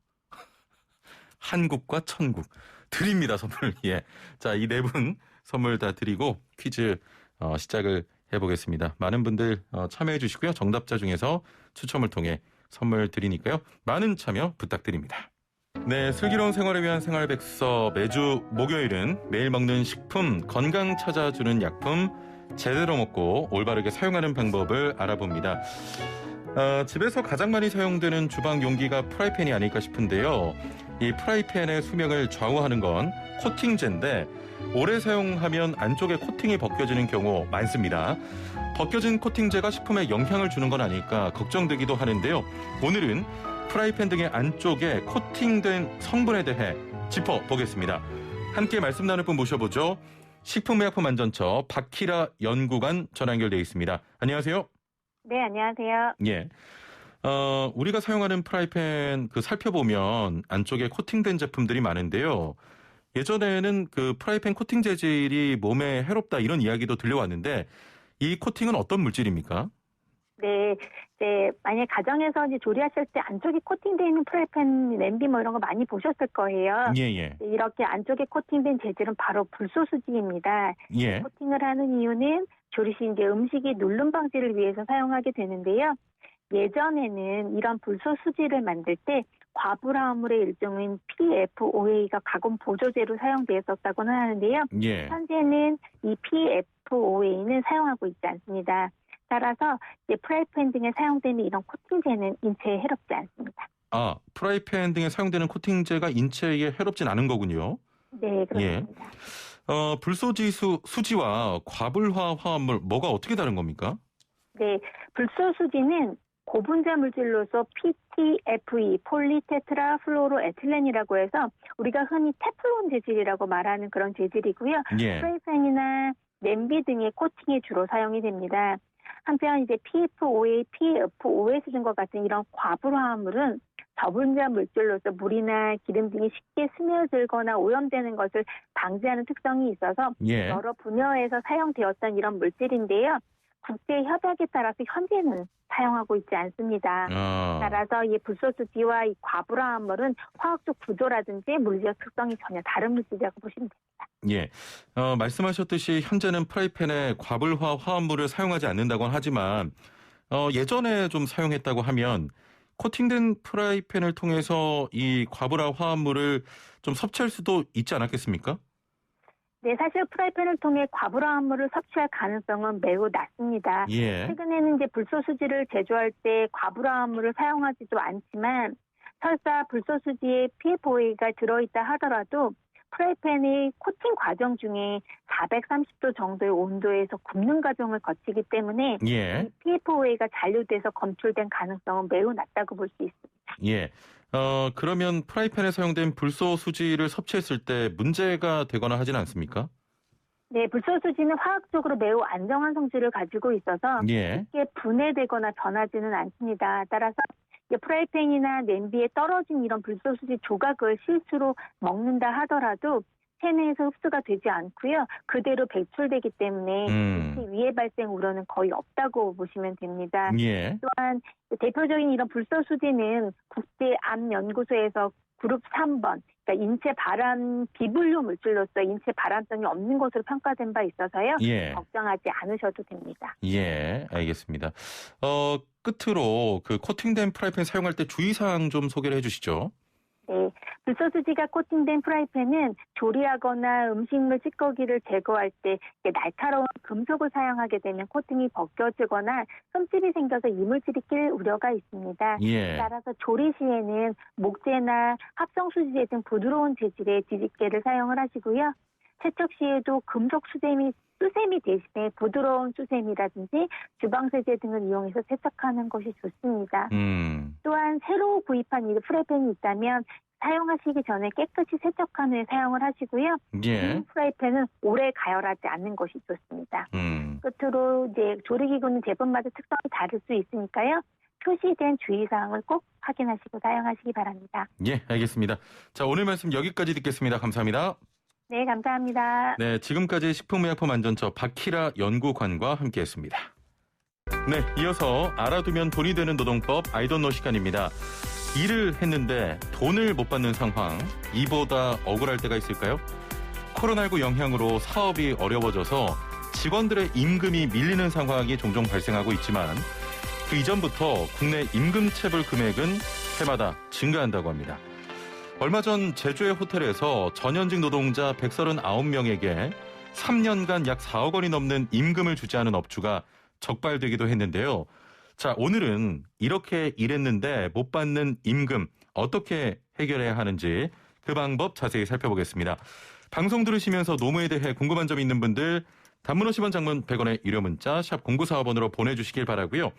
한국과 천국 드립니다. 선물. 예. 자, 이 네 분 선물 다 드리고 퀴즈 시작을 해보겠습니다. 많은 분들 참여해 주시고요. 정답자 중에서 추첨을 통해 선물 드리니까요. 많은 참여 부탁드립니다. 네, 슬기로운 생활을 위한 생활백서 매주 목요일은 매일 먹는 식품, 건강 찾아주는 약품 제대로 먹고 올바르게 사용하는 방법을 알아봅니다. 집에서 가장 많이 사용되는 주방 용기가 프라이팬이 아닐까 싶은데요. 이 프라이팬의 수명을 좌우하는 건 코팅제인데 오래 사용하면 안쪽에 코팅이 벗겨지는 경우 많습니다. 벗겨진 코팅제가 식품에 영향을 주는 건 아닐까 걱정되기도 하는데요. 오늘은 프라이팬 등의 안쪽에 코팅된 성분에 대해 짚어보겠습니다. 함께 말씀 나눌 분 모셔보죠. 식품의약품안전처 박희라 연구관 전화 연결되어 있습니다. 안녕하세요. 네, 안녕하세요. 예. 우리가 사용하는 프라이팬 살펴보면 안쪽에 코팅된 제품들이 많은데요. 예전에는 그 프라이팬 코팅 재질이 몸에 해롭다 이런 이야기도 들려왔는데 이 코팅은 어떤 물질입니까? 네, 만약 가정에서 이제 조리하실 때 안쪽에 코팅되어 있는 프라이팬, 냄비 뭐 이런 거 많이 보셨을 거예요. 예. 이렇게 안쪽에 코팅된 재질은 바로 불소수지입니다. 예. 코팅을 하는 이유는 조리 시 이제 음식이 누름 방지를 위해서 사용하게 되는데요. 예전에는 이런 불소수지를 만들 때 과불화합물의 일종인 PFOA가 가공 보조제로 사용되었었다고는 하는데요. 예. 현재는 이 PFOA는 사용하고 있지 않습니다. 따라서 이제 프라이팬 등에 사용되는 이런 코팅제는 인체에 해롭지 않습니다. 아, 프라이팬 등에 사용되는 코팅제가 인체에 해롭진 않은 거군요. 네, 그렇습니다. 수지와 과불화 화합물 뭐가 어떻게 다른 겁니까? 네, 불소수지는 고분자 물질로서 PTFE, 폴리테트라플로로에틸렌이라고 해서 우리가 흔히 테플론 재질이라고 말하는 그런 재질이고요. 예. 프라이팬이나 냄비 등의 코팅에 주로 사용이 됩니다. 한편 이제 PFOA, PFOS 등과 같은 이런 과불화합물은 저분자 물질로서 물이나 기름 등이 쉽게 스며들거나 오염되는 것을 방지하는 특성이 있어서 예. 여러 분야에서 사용되었던 이런 물질인데요. 국제 협약에 따라서 현재는 사용하고 있지 않습니다. 따라서 이 불소수지와 이 과불화합물은 화학적 구조라든지 물리적 특성이 전혀 다른 물질이라고 보시면 됩니다. 예. 말씀하셨듯이 현재는 프라이팬에 과불화 화합물을 사용하지 않는다고 하지만 예전에 좀 사용했다고 하면 코팅된 프라이팬을 통해서 이 과불화 화합물을 좀 섭취할 수도 있지 않았겠습니까? 네, 사실 프라이팬을 통해 과불화합물을 섭취할 가능성은 매우 낮습니다. 예. 최근에는 이제 불소수지를 제조할 때 과불화합물을 사용하지도 않지만 설사 불소수지에 PFOA가 들어있다 하더라도 프라이팬의 코팅 과정 중에 430도 정도의 온도에서 굽는 과정을 거치기 때문에 예. 이 PFOA가 잔류돼서 검출된 가능성은 매우 낮다고 볼 수 있습니다. 예. 그러면 프라이팬에 사용된 불소수지를 섭취했을 때 문제가 되거나 하진 않습니까? 네, 불소수지는 화학적으로 매우 안정한 성질을 가지고 있어서 예. 쉽게 분해되거나 변하지는 않습니다. 따라서 프라이팬이나 냄비에 떨어진 이런 불소수지 조각을 실수로 먹는다 하더라도 체내에서 흡수가 되지 않고요. 그대로 배출되기 때문에 인체 위해 발생 우려는 거의 없다고 보시면 됩니다. 예. 또한 대표적인 이런 불소수지는 국제암연구소에서 그룹 3번, 그러니까 인체 발암 비분류 물질로서 인체 발암성이 없는 것으로 평가된 바 있어서요. 예. 걱정하지 않으셔도 됩니다. 예, 알겠습니다. 끝으로 그 코팅된 프라이팬 사용할 때 주의사항 좀 소개를 해주시죠. 네, 불소수지가 코팅된 프라이팬은 조리하거나 음식물 찌꺼기를 제거할 때 날카로운 금속을 사용하게 되면 코팅이 벗겨지거나 흠집이 생겨서 이물질이 낄 우려가 있습니다. 예. 따라서 조리 시에는 목재나 합성수지제 등 부드러운 재질의 뒤집개를 사용을 하시고요. 세척 시에도 금속 수세미 대신에 부드러운 수세미라든지 주방세제 등을 이용해서 세척하는 것이 좋습니다. 또한 새로 구입한 이 프라이팬이 있다면 사용하시기 전에 깨끗이 세척한 후에 사용을 하시고요. 예. 프라이팬은 오래 가열하지 않는 것이 좋습니다. 끝으로 이제 조리기구는 제품마다 특성이 다를 수 있으니까요. 표시된 주의사항을 꼭 확인하시고 사용하시기 바랍니다. 예, 알겠습니다. 자, 오늘 말씀 여기까지 듣겠습니다. 감사합니다. 네, 감사합니다. 네, 지금까지 식품의약품안전처 박희라 연구관과 함께했습니다. 네, 이어서 알아두면 돈이 되는 노동법 아이돈노 시간입니다. 일을 했는데 돈을 못 받는 상황, 이보다 억울할 때가 있을까요? 코로나19 영향으로 사업이 어려워져서 직원들의 임금이 밀리는 상황이 종종 발생하고 있지만 그 이전부터 국내 임금체불 금액은 해마다 증가한다고 합니다. 얼마 전 제주의 호텔에서 전현직 노동자 139명에게 3년간 약 4억 원이 넘는 임금을 주지 않은 업주가 적발되기도 했는데요. 자, 오늘은 이렇게 일했는데 못 받는 임금 어떻게 해결해야 하는지 그 방법 자세히 살펴보겠습니다. 방송 들으시면서 노무에 대해 궁금한 점이 있는 분들 단문 50원 장문 100원의 유료 문자 샵 0945번으로 보내주시길 바라고요.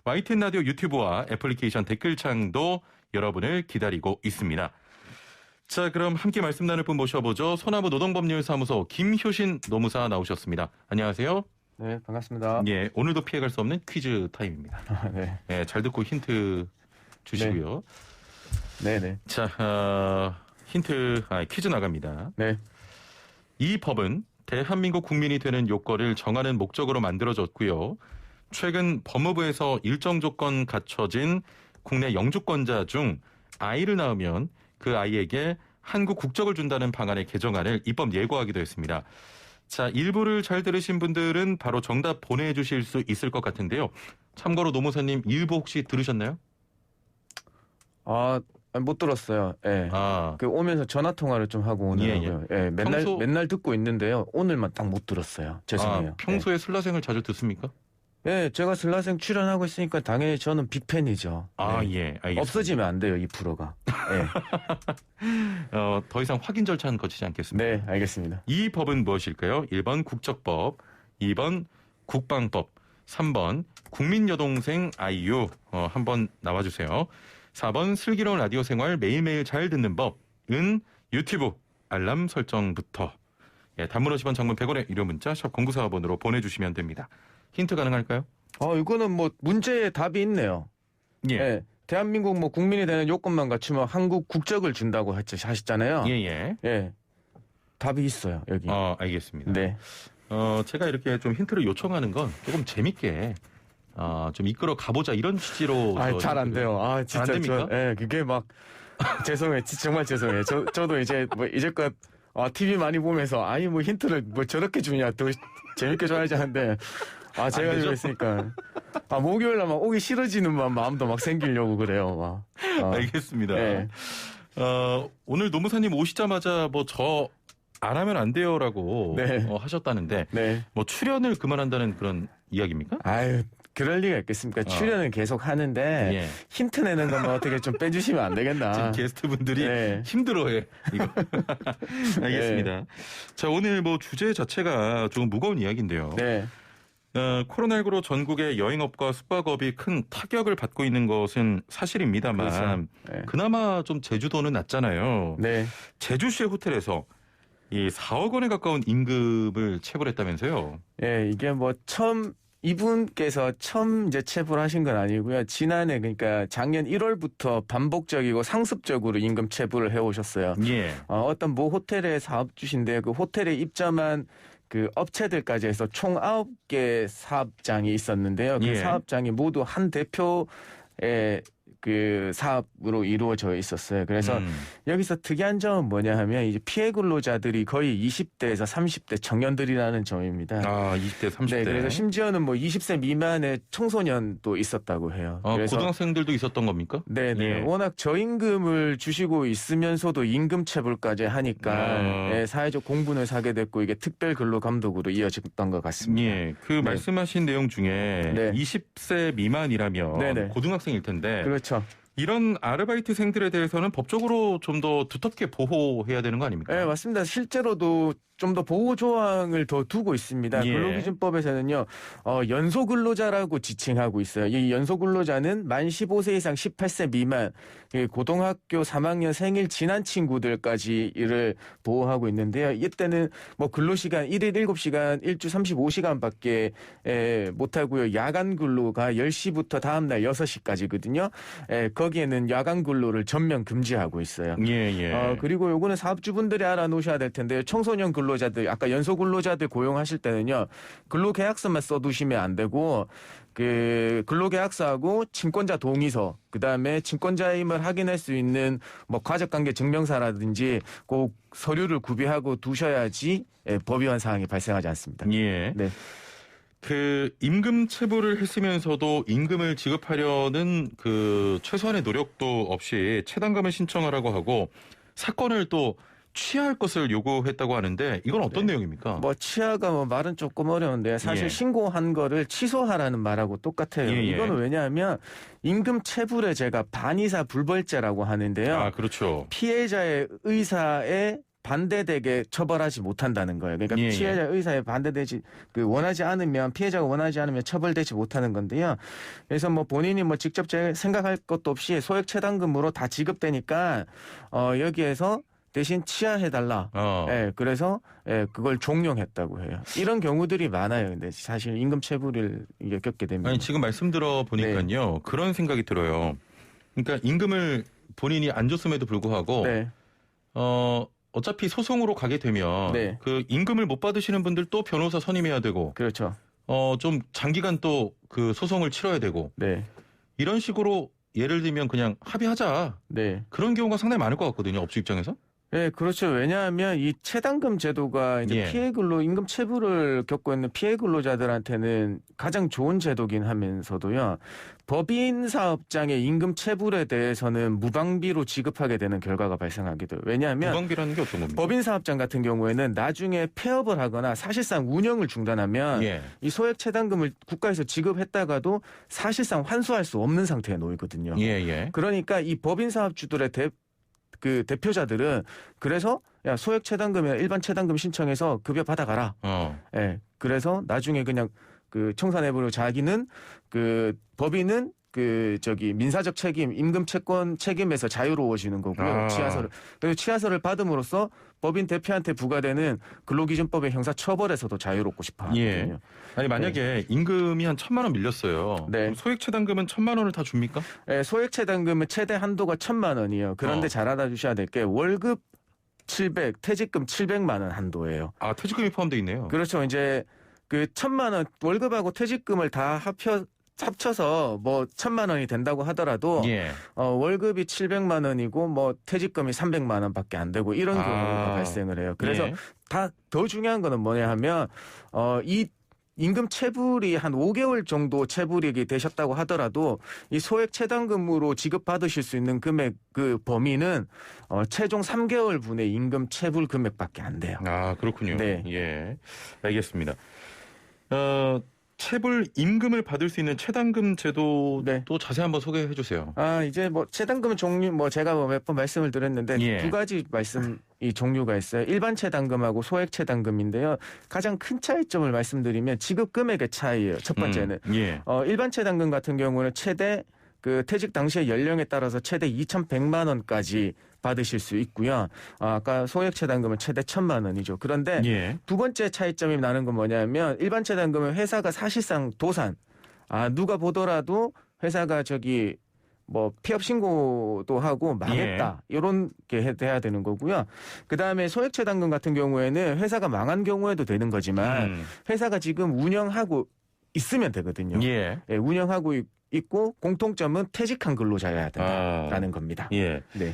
YTN 라디오 유튜브와 애플리케이션 댓글창도 여러분을 기다리고 있습니다. 자, 그럼 함께 말씀 나눌 분 모셔보죠. 소나무 노동법률사무소 김효신 노무사 나오셨습니다. 안녕하세요. 네, 반갑습니다. 예, 오늘도 피해갈 수 없는 퀴즈 타임입니다. 네. 예, 잘 듣고 힌트 주시고요. 네, 네. 자, 퀴즈 나갑니다. 네. 이 법은 대한민국 국민이 되는 요건을 정하는 목적으로 만들어졌고요. 최근 법무부에서 일정 조건 갖춰진 국내 영주권자 중 아이를 낳으면 그 아이에게 한국 국적을 준다는 방안의 개정안을 입법 예고하기도 했습니다. 자, 일부를 잘 들으신 분들은 바로 정답 보내주실 수 있을 것 같은데요. 참고로 노무사님 일부 혹시 들으셨나요? 못 들었어요. 예. 그 오면서 전화 통화를 좀 하고 오느라고요. 예. 맨날 듣고 있는데요. 오늘만 딱 못 들었어요. 죄송해요. 평소에 슬라생을 자주 듣습니까? 예, 제가 슬라생 출연하고 있으니까 당연히 저는 빅팬이죠. 예, 알겠습니다. 없어지면 안 돼요, 이 프로가. 예. 더 이상 확인 절차는 거치지 않겠습니다. 네, 알겠습니다. 이 법은 무엇일까요? 1번 국적법, 2번 국방법, 3번 국민여동생 아이유. 한번 나와주세요. 4번 슬기로운 라디오 생활 매일매일 잘 듣는 법은 유튜브 알람 설정부터. 예, 단문 50원, 장문 100원의 유료 문자 샵 0945번으로 보내주시면 됩니다. 힌트 가능할까요? 이거는 뭐 문제의 답이 있네요. 예. 대한민국 뭐 국민이 되는 요건만 갖추면 한국 국적을 준다고 하셨잖아요. 예. 답이 있어요, 여기. 알겠습니다. 네. 제가 이렇게 좀 힌트를 요청하는 건 조금 재밌게 좀 이끌어 가보자 이런 취지로. 잘 안 돼요. 진짜. 안 됩니까? 그게 막 죄송해요. 정말 죄송해요. 저도 이제 뭐 이제껏 TV 많이 보면서 뭐 힌트를 뭐 저렇게 주냐 더 재밌게 줘야지 하는데 제가 이거 했으니까 목요일날 막 오기 싫어지는 마음도 막 생기려고 그래요. 알겠습니다. 네. 오늘 노무사님 오시자마자 뭐 저 안 하면 안 돼요라고 네. 하셨다는데 네. 뭐 출연을 그만한다는 그런 이야기입니까? 그럴 리가 있겠습니까? 출연은 계속 하는데 힌트 내는 것만 어떻게 좀 빼주시면 안 되겠나. 지금 게스트분들이 힘들어해 이거. 알겠습니다. 자, 오늘 뭐 주제 자체가 조금 무거운 이야기인데요. 네. 코로나19로 전국의 여행업과 숙박업이 큰 타격을 받고 있는 것은 사실입니다만 그렇죠. 그나마 좀 제주도는 낫잖아요. 네. 제주시의 호텔에서 이 4억 원에 가까운 임금을 체불했다면서요? 예, 이게 뭐 이분께서 처음 이제 체불하신 건 아니고요. 지난해 그러니까 작년 1월부터 반복적이고 상습적으로 임금 체불을 해오셨어요. 어떤 모 호텔의 사업주신데 그 호텔에 입점한 그 업체들까지 해서 총 9개 사업장이 있었는데요. 그 사업장이 모두 한 대표의 그 사업으로 이루어져 있었어요. 그래서 여기서 특이한 점은 뭐냐 하면 이제 피해 근로자들이 거의 20대에서 30대 청년들이라는 점입니다. 20대, 30대. 네, 그래서 심지어는 뭐 20세 미만의 청소년도 있었다고 해요. 그래서 고등학생들도 있었던 겁니까? 네. 워낙 저임금을 주시고 있으면서도 임금 체불까지 하니까 사회적 공분을 사게 됐고 이게 특별 근로 감독으로 이어졌던 것 같습니다. 말씀하신 내용 중에 20세 미만이라면 고등학생일 텐데. 그렇죠. 이런 아르바이트생들에 대해서는 법적으로 좀 더 두텁게 보호해야 되는 거 아닙니까? 네, 맞습니다. 실제로도 좀 더 보호 조항을 더 두고 있습니다. 근로기준법에서는요, 연소 근로자라고 지칭하고 있어요. 이 연소 근로자는 만 15세 이상 18세 미만, 고등학교 3학년 생일 지난 친구들까지 이를 보호하고 있는데요. 이때는 뭐 근로시간 1일 7시간, 일주 35시간밖에 못하고요. 야간 근로가 10시부터 다음날 6시까지거든요. 거기에는 야간 근로를 전면 금지하고 있어요. 그리고 요거는 사업주분들이 알아놓으셔야 될 텐데요. 청소년 근로자들, 아까 연소 근로자들 고용하실 때는요, 근로계약서만 써두시면 안 되고, 그 근로계약서하고 친권자 동의서, 그 다음에 친권자임을 확인할 수 있는 뭐 가족관계 증명서라든지 꼭 서류를 구비하고 두셔야지 법 위반 사항이 발생하지 않습니다. 네. 그 임금 체불을 했으면서도 임금을 지급하려는 그 최소한의 노력도 없이 체담금을 신청하라고 하고 사건을 또 취하할 것을 요구했다고 하는데 이건 어떤 내용입니까? 뭐 취하가 뭐 말은 조금 어려운데 사실 신고한 거를 취소하라는 말하고 똑같아요. 이거는 왜냐하면 임금 체불의 죄가 반의사 불벌죄라고 하는데요. 그렇죠. 피해자의 의사에 반대되게 처벌하지 못한다는 거예요. 그러니까 피해자 의사에 반대되지 원하지 않으면 피해자가 원하지 않으면 처벌되지 못하는 건데요. 그래서 뭐 본인이 뭐 직접 생각할 것도 없이 소액 체담금으로 다 지급되니까 여기에서 대신 취하해달라. 그래서 그걸 종용했다고 해요. 이런 경우들이 많아요. 근데 사실 임금 체불을 겪게 됩니다. 아니, 지금 말씀 들어 보니까요. 그런 생각이 들어요. 그러니까 임금을 본인이 안 줬음에도 불구하고 어차피 소송으로 가게 되면 그 임금을 못 받으시는 분들 또 변호사 선임해야 되고 그렇죠. 좀 장기간 또 그 소송을 치러야 되고 네. 이런 식으로 예를 들면 그냥 합의하자. 네. 그런 경우가 상당히 많을 것 같거든요. 업주 입장에서. 네, 그렇죠. 왜냐하면 이 체당금 제도가 이제 예. 피해 근로 임금 체불을 겪고 있는 피해 근로자들한테는 가장 좋은 제도긴 하면서도요. 법인 사업장의 임금 체불에 대해서는 무방비로 지급하게 되는 결과가 발생하기도 해요. 왜냐하면 무방비라는 게 어떤 겁니까? 법인 사업장 같은 경우에는 나중에 폐업을 하거나 사실상 운영을 중단하면 예. 이 소액 체당금을 국가에서 지급했다가도 사실상 환수할 수 없는 상태에 놓이거든요. 예. 그러니까 이 법인 사업주들의 대표자들은 그래서 야 소액 체당금이나 일반 체당금 신청해서 급여 받아가라. 예. 그래서 나중에 그냥 그 청산해버리고 자기는 그 법인은 민사적 책임, 임금 채권 책임에서 자유로워지는 거고요. 그리고 취하서를 받음으로써 법인 대표한테 부과되는 근로기준법의 형사처벌에서도 자유롭고 싶어 하거든요. 예. 아니 만약에 임금이 한 1,000만 원 밀렸어요. 네. 소액 체당금은 1,000만 원을 다 줍니까? 네, 소액 체당금은 최대 한도가 1,000만 원이에요. 그런데 잘 알아주셔야 될 게 월급 700, 퇴직금 700만 원 한도예요. 아, 퇴직금이 포함되어 있네요. 그렇죠. 이제 그 1,000만 원 월급하고 퇴직금을 다 합쳐서 뭐 1,000만 원이 된다고 하더라도 예. 월급이 700만 원이고 뭐 퇴직금이 300만 원밖에 안 되고 이런 경우가 발생을 해요. 그래서 예. 더 중요한 거는 뭐냐 하면 이 임금 체불이 한 5개월 정도 체불이 되셨다고 하더라도 이 소액 체당금으로 지급받으실 수 있는 금액 그 범위는 최종 3개월 분의 임금 체불 금액밖에 안 돼요. 아, 그렇군요. 네. 예. 알겠습니다. 체불 임금을 받을 수 있는 체당금 제도도 네. 자세히 한번 소개해 주세요. 이제 뭐 체당금 종류 제가 몇 번 말씀을 드렸는데 예. 두 가지 이 종류가 있어요. 일반 체당금하고 소액 체당금인데요. 가장 큰 차이점을 말씀드리면 지급 금액의 차이예요. 첫 번째는 예. 일반 체당금 같은 경우는 최대 그 퇴직 당시의 연령에 따라서 최대 2,100만 원까지 받으실 수 있고요. 아까 소액 체당금은 최대 1,000만 원이죠. 그런데 예. 두 번째 차이점이 나는 건 뭐냐면 일반 체당금은 회사가 사실상 도산. 누가 보더라도 회사가 폐업 신고도 하고 망했다. 이런 게 해야 되는 거고요. 그다음에 소액 체당금 같은 경우에는 회사가 망한 경우에도 되는 거지만 회사가 지금 운영하고 있으면 되거든요. 예. 예, 운영하고 있고 공통점은 퇴직한 근로자여야 된다라는 겁니다. 예. 네.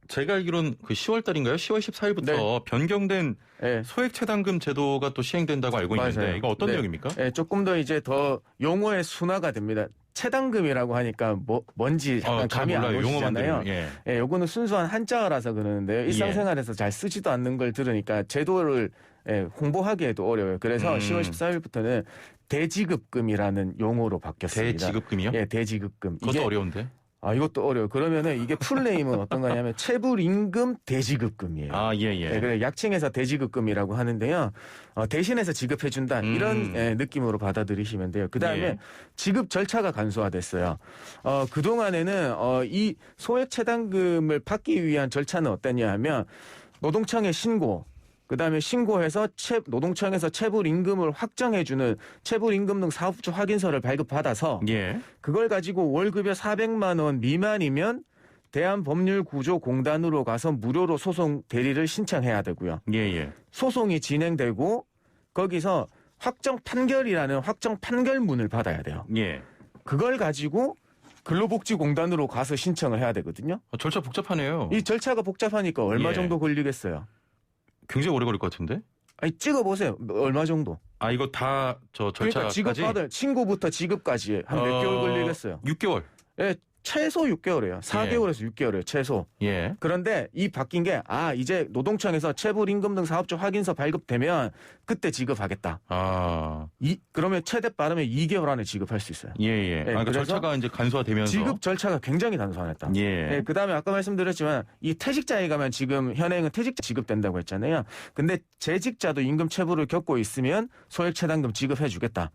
제가 알기로는 10월 달인가요? 10월 14일부터 네. 변경된 네. 소액 체당금 제도가 또 시행된다고 알고 있는데 맞아요. 이거 어떤 네. 내용입니까? 네, 조금 더 이제 더 용어의 순화가 됩니다. 체당금이라고 하니까 뭔지 잠깐 감이 안 오시잖아요. 예, 요거는 순수한 한자어라서 그러는데요. 일상생활에서 잘 쓰지도 않는 걸 들으니까 제도를 홍보하기에도 어려워요. 그래서 10월 14일부터는 대지급금이라는 용어로 바뀌었습니다. 대지급금이요? 예, 대지급금. 그것도 어려운데. 이것도 어려워요. 그러면은 이게 풀네임은 어떤 거냐면 체불임금 대지급금이에요. 예. 그래 약칭해서 대지급금이라고 하는데요. 대신해서 지급해준다 이런 느낌으로 받아들이시면 돼요. 그다음에 지급 절차가 간소화됐어요. 그 동안에는 이 소액 체당금을 받기 위한 절차는 어땠냐 하면 노동청에 신고. 그다음에 신고해서 노동청에서 체불임금을 확정해주는 체불임금 등 사업주 확인서를 발급받아서 그걸 가지고 월급여 400만 원 미만이면 대한법률구조공단으로 가서 무료로 소송 대리를 신청해야 되고요. 소송이 진행되고 거기서 확정 판결이라는 확정 판결문을 받아야 돼요. 그걸 가지고 근로복지공단으로 가서 신청을 해야 되거든요. 절차 복잡하네요. 이 절차가 복잡하니까 얼마 정도 걸리겠어요? 굉장히 오래 걸릴 것 같은데? 찍어보세요. 얼마 정도? 이거 다 절차까지? 그러니까 지급받을 신고부터 지급까지 한 몇 개월 걸리겠어요? 6개월. 예, 최소 6개월이에요. 4개월에서 6개월이에요. 최소. 그런데 이 바뀐 게 이제 노동청에서 체불임금 등 사업주 확인서 발급되면 그때 지급하겠다. 그러면 최대 빠르면 2개월 안에 지급할 수 있어요. 그러니까 절차가 이제 간소화되면서 지급 절차가 굉장히 단소화됐다. 그다음에 아까 말씀드렸지만 이 퇴직자에 가면 지금 현행은 퇴직자 지급된다고 했잖아요. 근데 재직자도 임금 체불을 겪고 있으면 소액 체당금 지급해주겠다.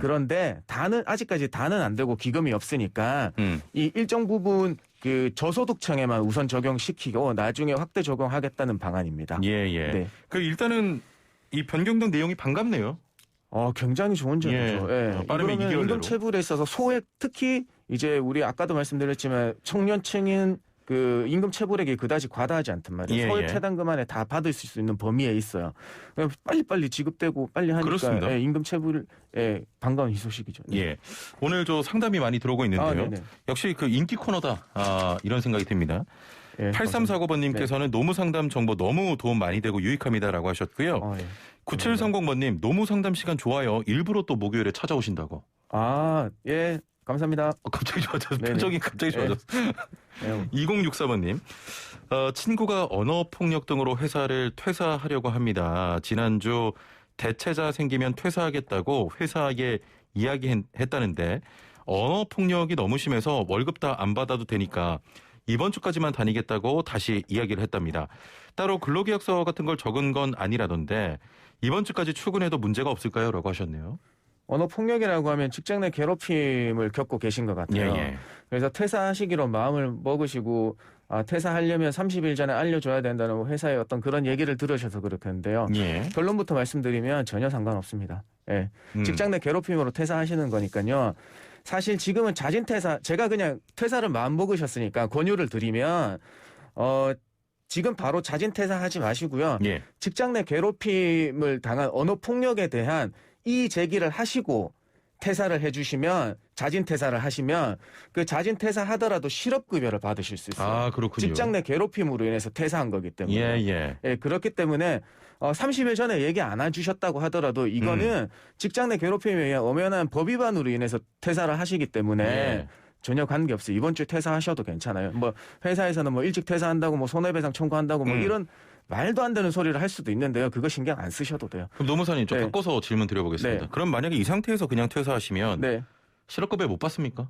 그런데 아직까지 다는 안 되고 기금이 없으니까 이 일정 부분 그 저소득층에만 우선 적용시키고 나중에 확대 적용하겠다는 방안입니다. 네. 일단은 이 변경된 내용이 반갑네요. 굉장히 좋은 점이죠. 빠르면 2개월 임금 체불에 있어서 소액 특히 이제 우리 아까도 말씀드렸지만 청년층인 그 임금 체불액이 그다지 과다하지 않단 말이에요. 서울 퇴단금 안에 다 받을 수 있는 범위에 있어요. 빨리빨리 지급되고 빨리 하니까 임금 체불에 반가운 희소식이죠. 네. 예. 오늘 상담이 많이 들어오고 있는데요. 역시 그 인기 코너다. 이런 생각이 듭니다. 8349번님께서는 노무 상담 정보 너무 도움 많이 되고 유익합니다라고 하셨고요. 9730번님 노무 상담 시간 좋아요. 일부러 또 목요일에 찾아오신다고. 예. 감사합니다. 갑자기 좋아졌어. 표정이 갑자기 좋아졌어. 2064번님. 친구가 언어폭력 등으로 회사를 퇴사하려고 합니다. 지난주 대체자 생기면 퇴사하겠다고 회사에 이야기했다는데 언어폭력이 너무 심해서 월급 다 안 받아도 되니까 이번 주까지만 다니겠다고 다시 이야기를 했답니다. 따로 근로계약서 같은 걸 적은 건 아니라던데 이번 주까지 출근해도 문제가 없을까요? 라고 하셨네요. 언어폭력이라고 하면 직장 내 괴롭힘을 겪고 계신 것 같아요. 그래서 퇴사하시기로 마음을 먹으시고 퇴사하려면 30일 전에 알려줘야 된다는 회사의 어떤 그런 얘기를 들으셔서 그렇겠는데요. 결론부터 말씀드리면 전혀 상관없습니다. 직장 내 괴롭힘으로 퇴사하시는 거니까요. 사실 지금은 자진 퇴사, 제가 그냥 퇴사를 마음 먹으셨으니까 권유를 드리면 지금 바로 자진 퇴사하지 마시고요. 직장 내 괴롭힘을 당한 언어폭력에 대한 이의 제기를 하시고 퇴사를 해주시면 자진 퇴사를 하시면 그 자진 퇴사하더라도 실업급여를 받으실 수 있어요. 그렇군요. 직장 내 괴롭힘으로 인해서 퇴사한 거기 때문에. 그렇기 때문에 30일 전에 얘기 안 해주셨다고 하더라도 이거는 직장 내 괴롭힘에 의한 엄연한 법 위반으로 인해서 퇴사를 하시기 때문에 전혀 관계없어요. 이번 주에 퇴사하셔도 괜찮아요. 뭐 회사에서는 뭐 일찍 퇴사한다고 뭐 손해배상 청구한다고 뭐 이런 말도 안 되는 소리를 할 수도 있는데요. 그거 신경 안 쓰셔도 돼요. 그럼 노무사님 좀 바꿔서 질문 드려보겠습니다. 그럼 만약에 이 상태에서 그냥 퇴사하시면 실업급여 못 받습니까?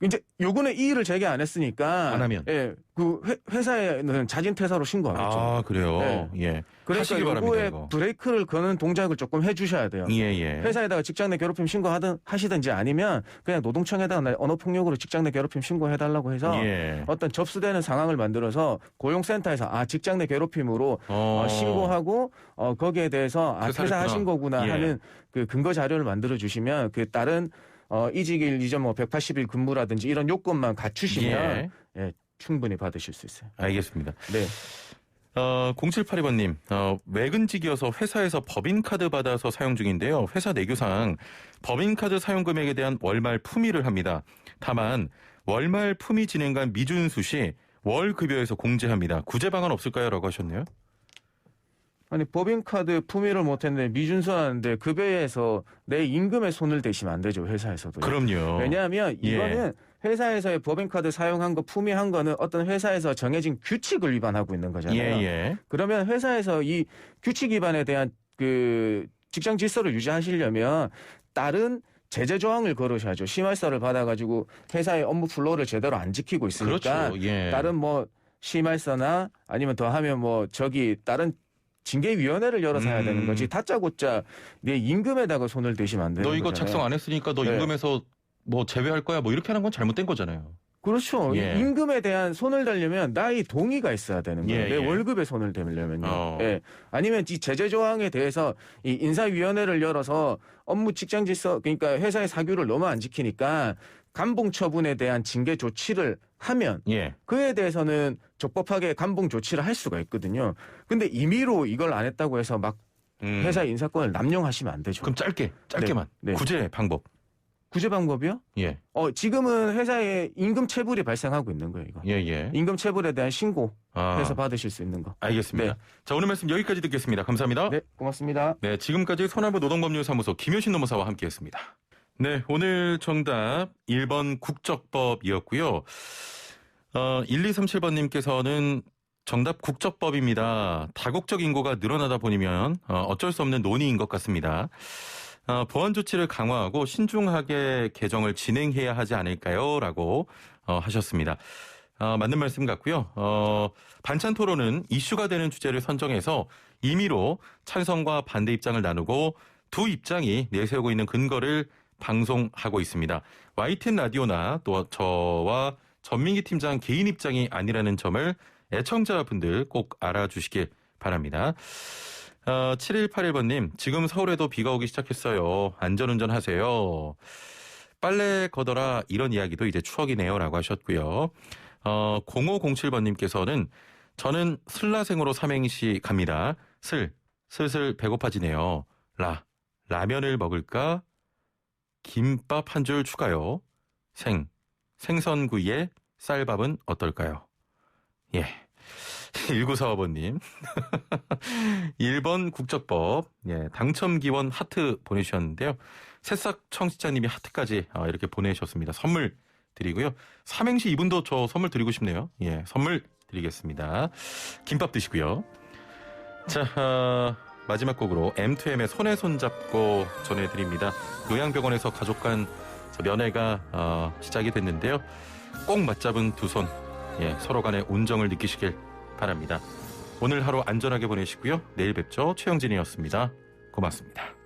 이제 요거는 이의를 제기 안 했으니까 안 하면 그 회사에는 자진 퇴사로 신고하겠죠. 그래요. 그러니까 요거에 브레이크를 거는 동작을 조금 해주셔야 돼요. 회사에다가 직장 내 괴롭힘 하시든지 아니면 그냥 노동청에다가 언어폭력으로 직장 내 괴롭힘 신고해달라고 해서 어떤 접수되는 상황을 만들어서 고용센터에서 직장 내 괴롭힘으로 신고하고 거기에 대해서 퇴사하신 거구나 하는 그 근거 자료를 만들어 주시면 그 다른 이직일 이전 180일 근무라든지 이런 요건만 갖추시면 충분히 받으실 수 있어요. 알겠습니다. 0782번님, 외근직이어서 회사에서 법인카드 받아서 사용 중인데요. 회사 내규상 법인카드 사용 금액에 대한 월말 품위를 합니다. 다만 월말 품위 진행간 미준수 시 월급여에서 공제합니다. 구제 방안 없을까요? 라고 하셨네요. 아니 법인카드 품위를 못했는데 미준수하는데 급여에서 내 임금에 손을 대시면 안 되죠. 회사에서도. 그럼요. 왜냐하면 이거는 회사에서의 법인카드 사용한 거 품위한 거는 어떤 회사에서 정해진 규칙을 위반하고 있는 거잖아요. 그러면 회사에서 이 규칙 위반에 대한 그 직장 질서를 유지하시려면 다른 제재 조항을 걸으셔야죠. 심할서를 받아가지고 회사의 업무 플로우를 제대로 안 지키고 있으니까 다른 뭐 심할서나 아니면 더하면 뭐 다른 징계위원회를 열어서 해야 되는 거지. 다짜고짜 내 임금에다가 손을 대시면 안 되는 거잖아요. 너 이거 작성 안 했으니까 너 임금에서 뭐 제외할 거야 뭐 이렇게 하는 건 잘못된 거잖아요. 그렇죠. 임금에 대한 손을 대려면 나의 동의가 있어야 되는 거예요. 내 월급에 손을 대려면요. 아니면 이 제재 조항에 대해서 이 인사위원회를 열어서 업무 직장 질서 그러니까 회사의 사규를 너무 안 지키니까 감봉 처분에 대한 징계 조치를 하면 그에 대해서는 적법하게 감봉 조치를 할 수가 있거든요. 근데 임의로 이걸 안 했다고 해서 막 회사 인사권을 남용하시면 안 되죠. 그럼 짧게만 구제 방법. 구제 방법이요? 지금은 회사에 임금 체불이 발생하고 있는 거예요, 이거. 임금 체불에 대한 신고해서 받으실 수 있는 거. 알겠습니다. 자, 오늘 말씀 여기까지 듣겠습니다. 감사합니다. 네, 고맙습니다. 네, 지금까지 손아부 노동법률사무소 김효신 노무사와 함께했습니다. 네, 오늘 정답 1번 국적법이었고요. 1237번님께서는 정답 국적법입니다. 다국적 인구가 늘어나다 보면 어쩔 수 없는 논의인 것 같습니다. 보안 조치를 강화하고 신중하게 개정을 진행해야 하지 않을까요? 라고 하셨습니다. 맞는 말씀 같고요. 반찬 토론은 이슈가 되는 주제를 선정해서 임의로 찬성과 반대 입장을 나누고 두 입장이 내세우고 있는 근거를 방송하고 있습니다. YTN 라디오나 또 저와 전민기 팀장 개인 입장이 아니라는 점을 애청자분들 꼭 알아주시길 바랍니다. 7181번님, 지금 서울에도 비가 오기 시작했어요. 안전운전 하세요. 빨래 걷어라 이런 이야기도 이제 추억이네요 라고 하셨고요. 0507번님께서는 저는 슬라생으로 삼행시 갑니다. 슬슬 배고파지네요. 라면을 먹을까? 김밥 한 줄 추가요. 생선구이에 쌀밥은 어떨까요? 예. 1945번님. 1번 국적법. 예, 당첨 기원 하트 보내주셨는데요. 새싹 청취자님이 하트까지 이렇게 보내주셨습니다. 선물 드리고요. 삼행시 이분도 저 선물 드리고 싶네요. 예, 선물 드리겠습니다. 김밥 드시고요. 자, 마지막 곡으로 M2M의 손에 손잡고 전해드립니다. 요양병원에서 가족 간 면회가 시작이 됐는데요. 꼭 맞잡은 두 손, 서로 간의 온정을 느끼시길 바랍니다. 오늘 하루 안전하게 보내시고요. 내일 뵙죠. 최영진이었습니다. 고맙습니다.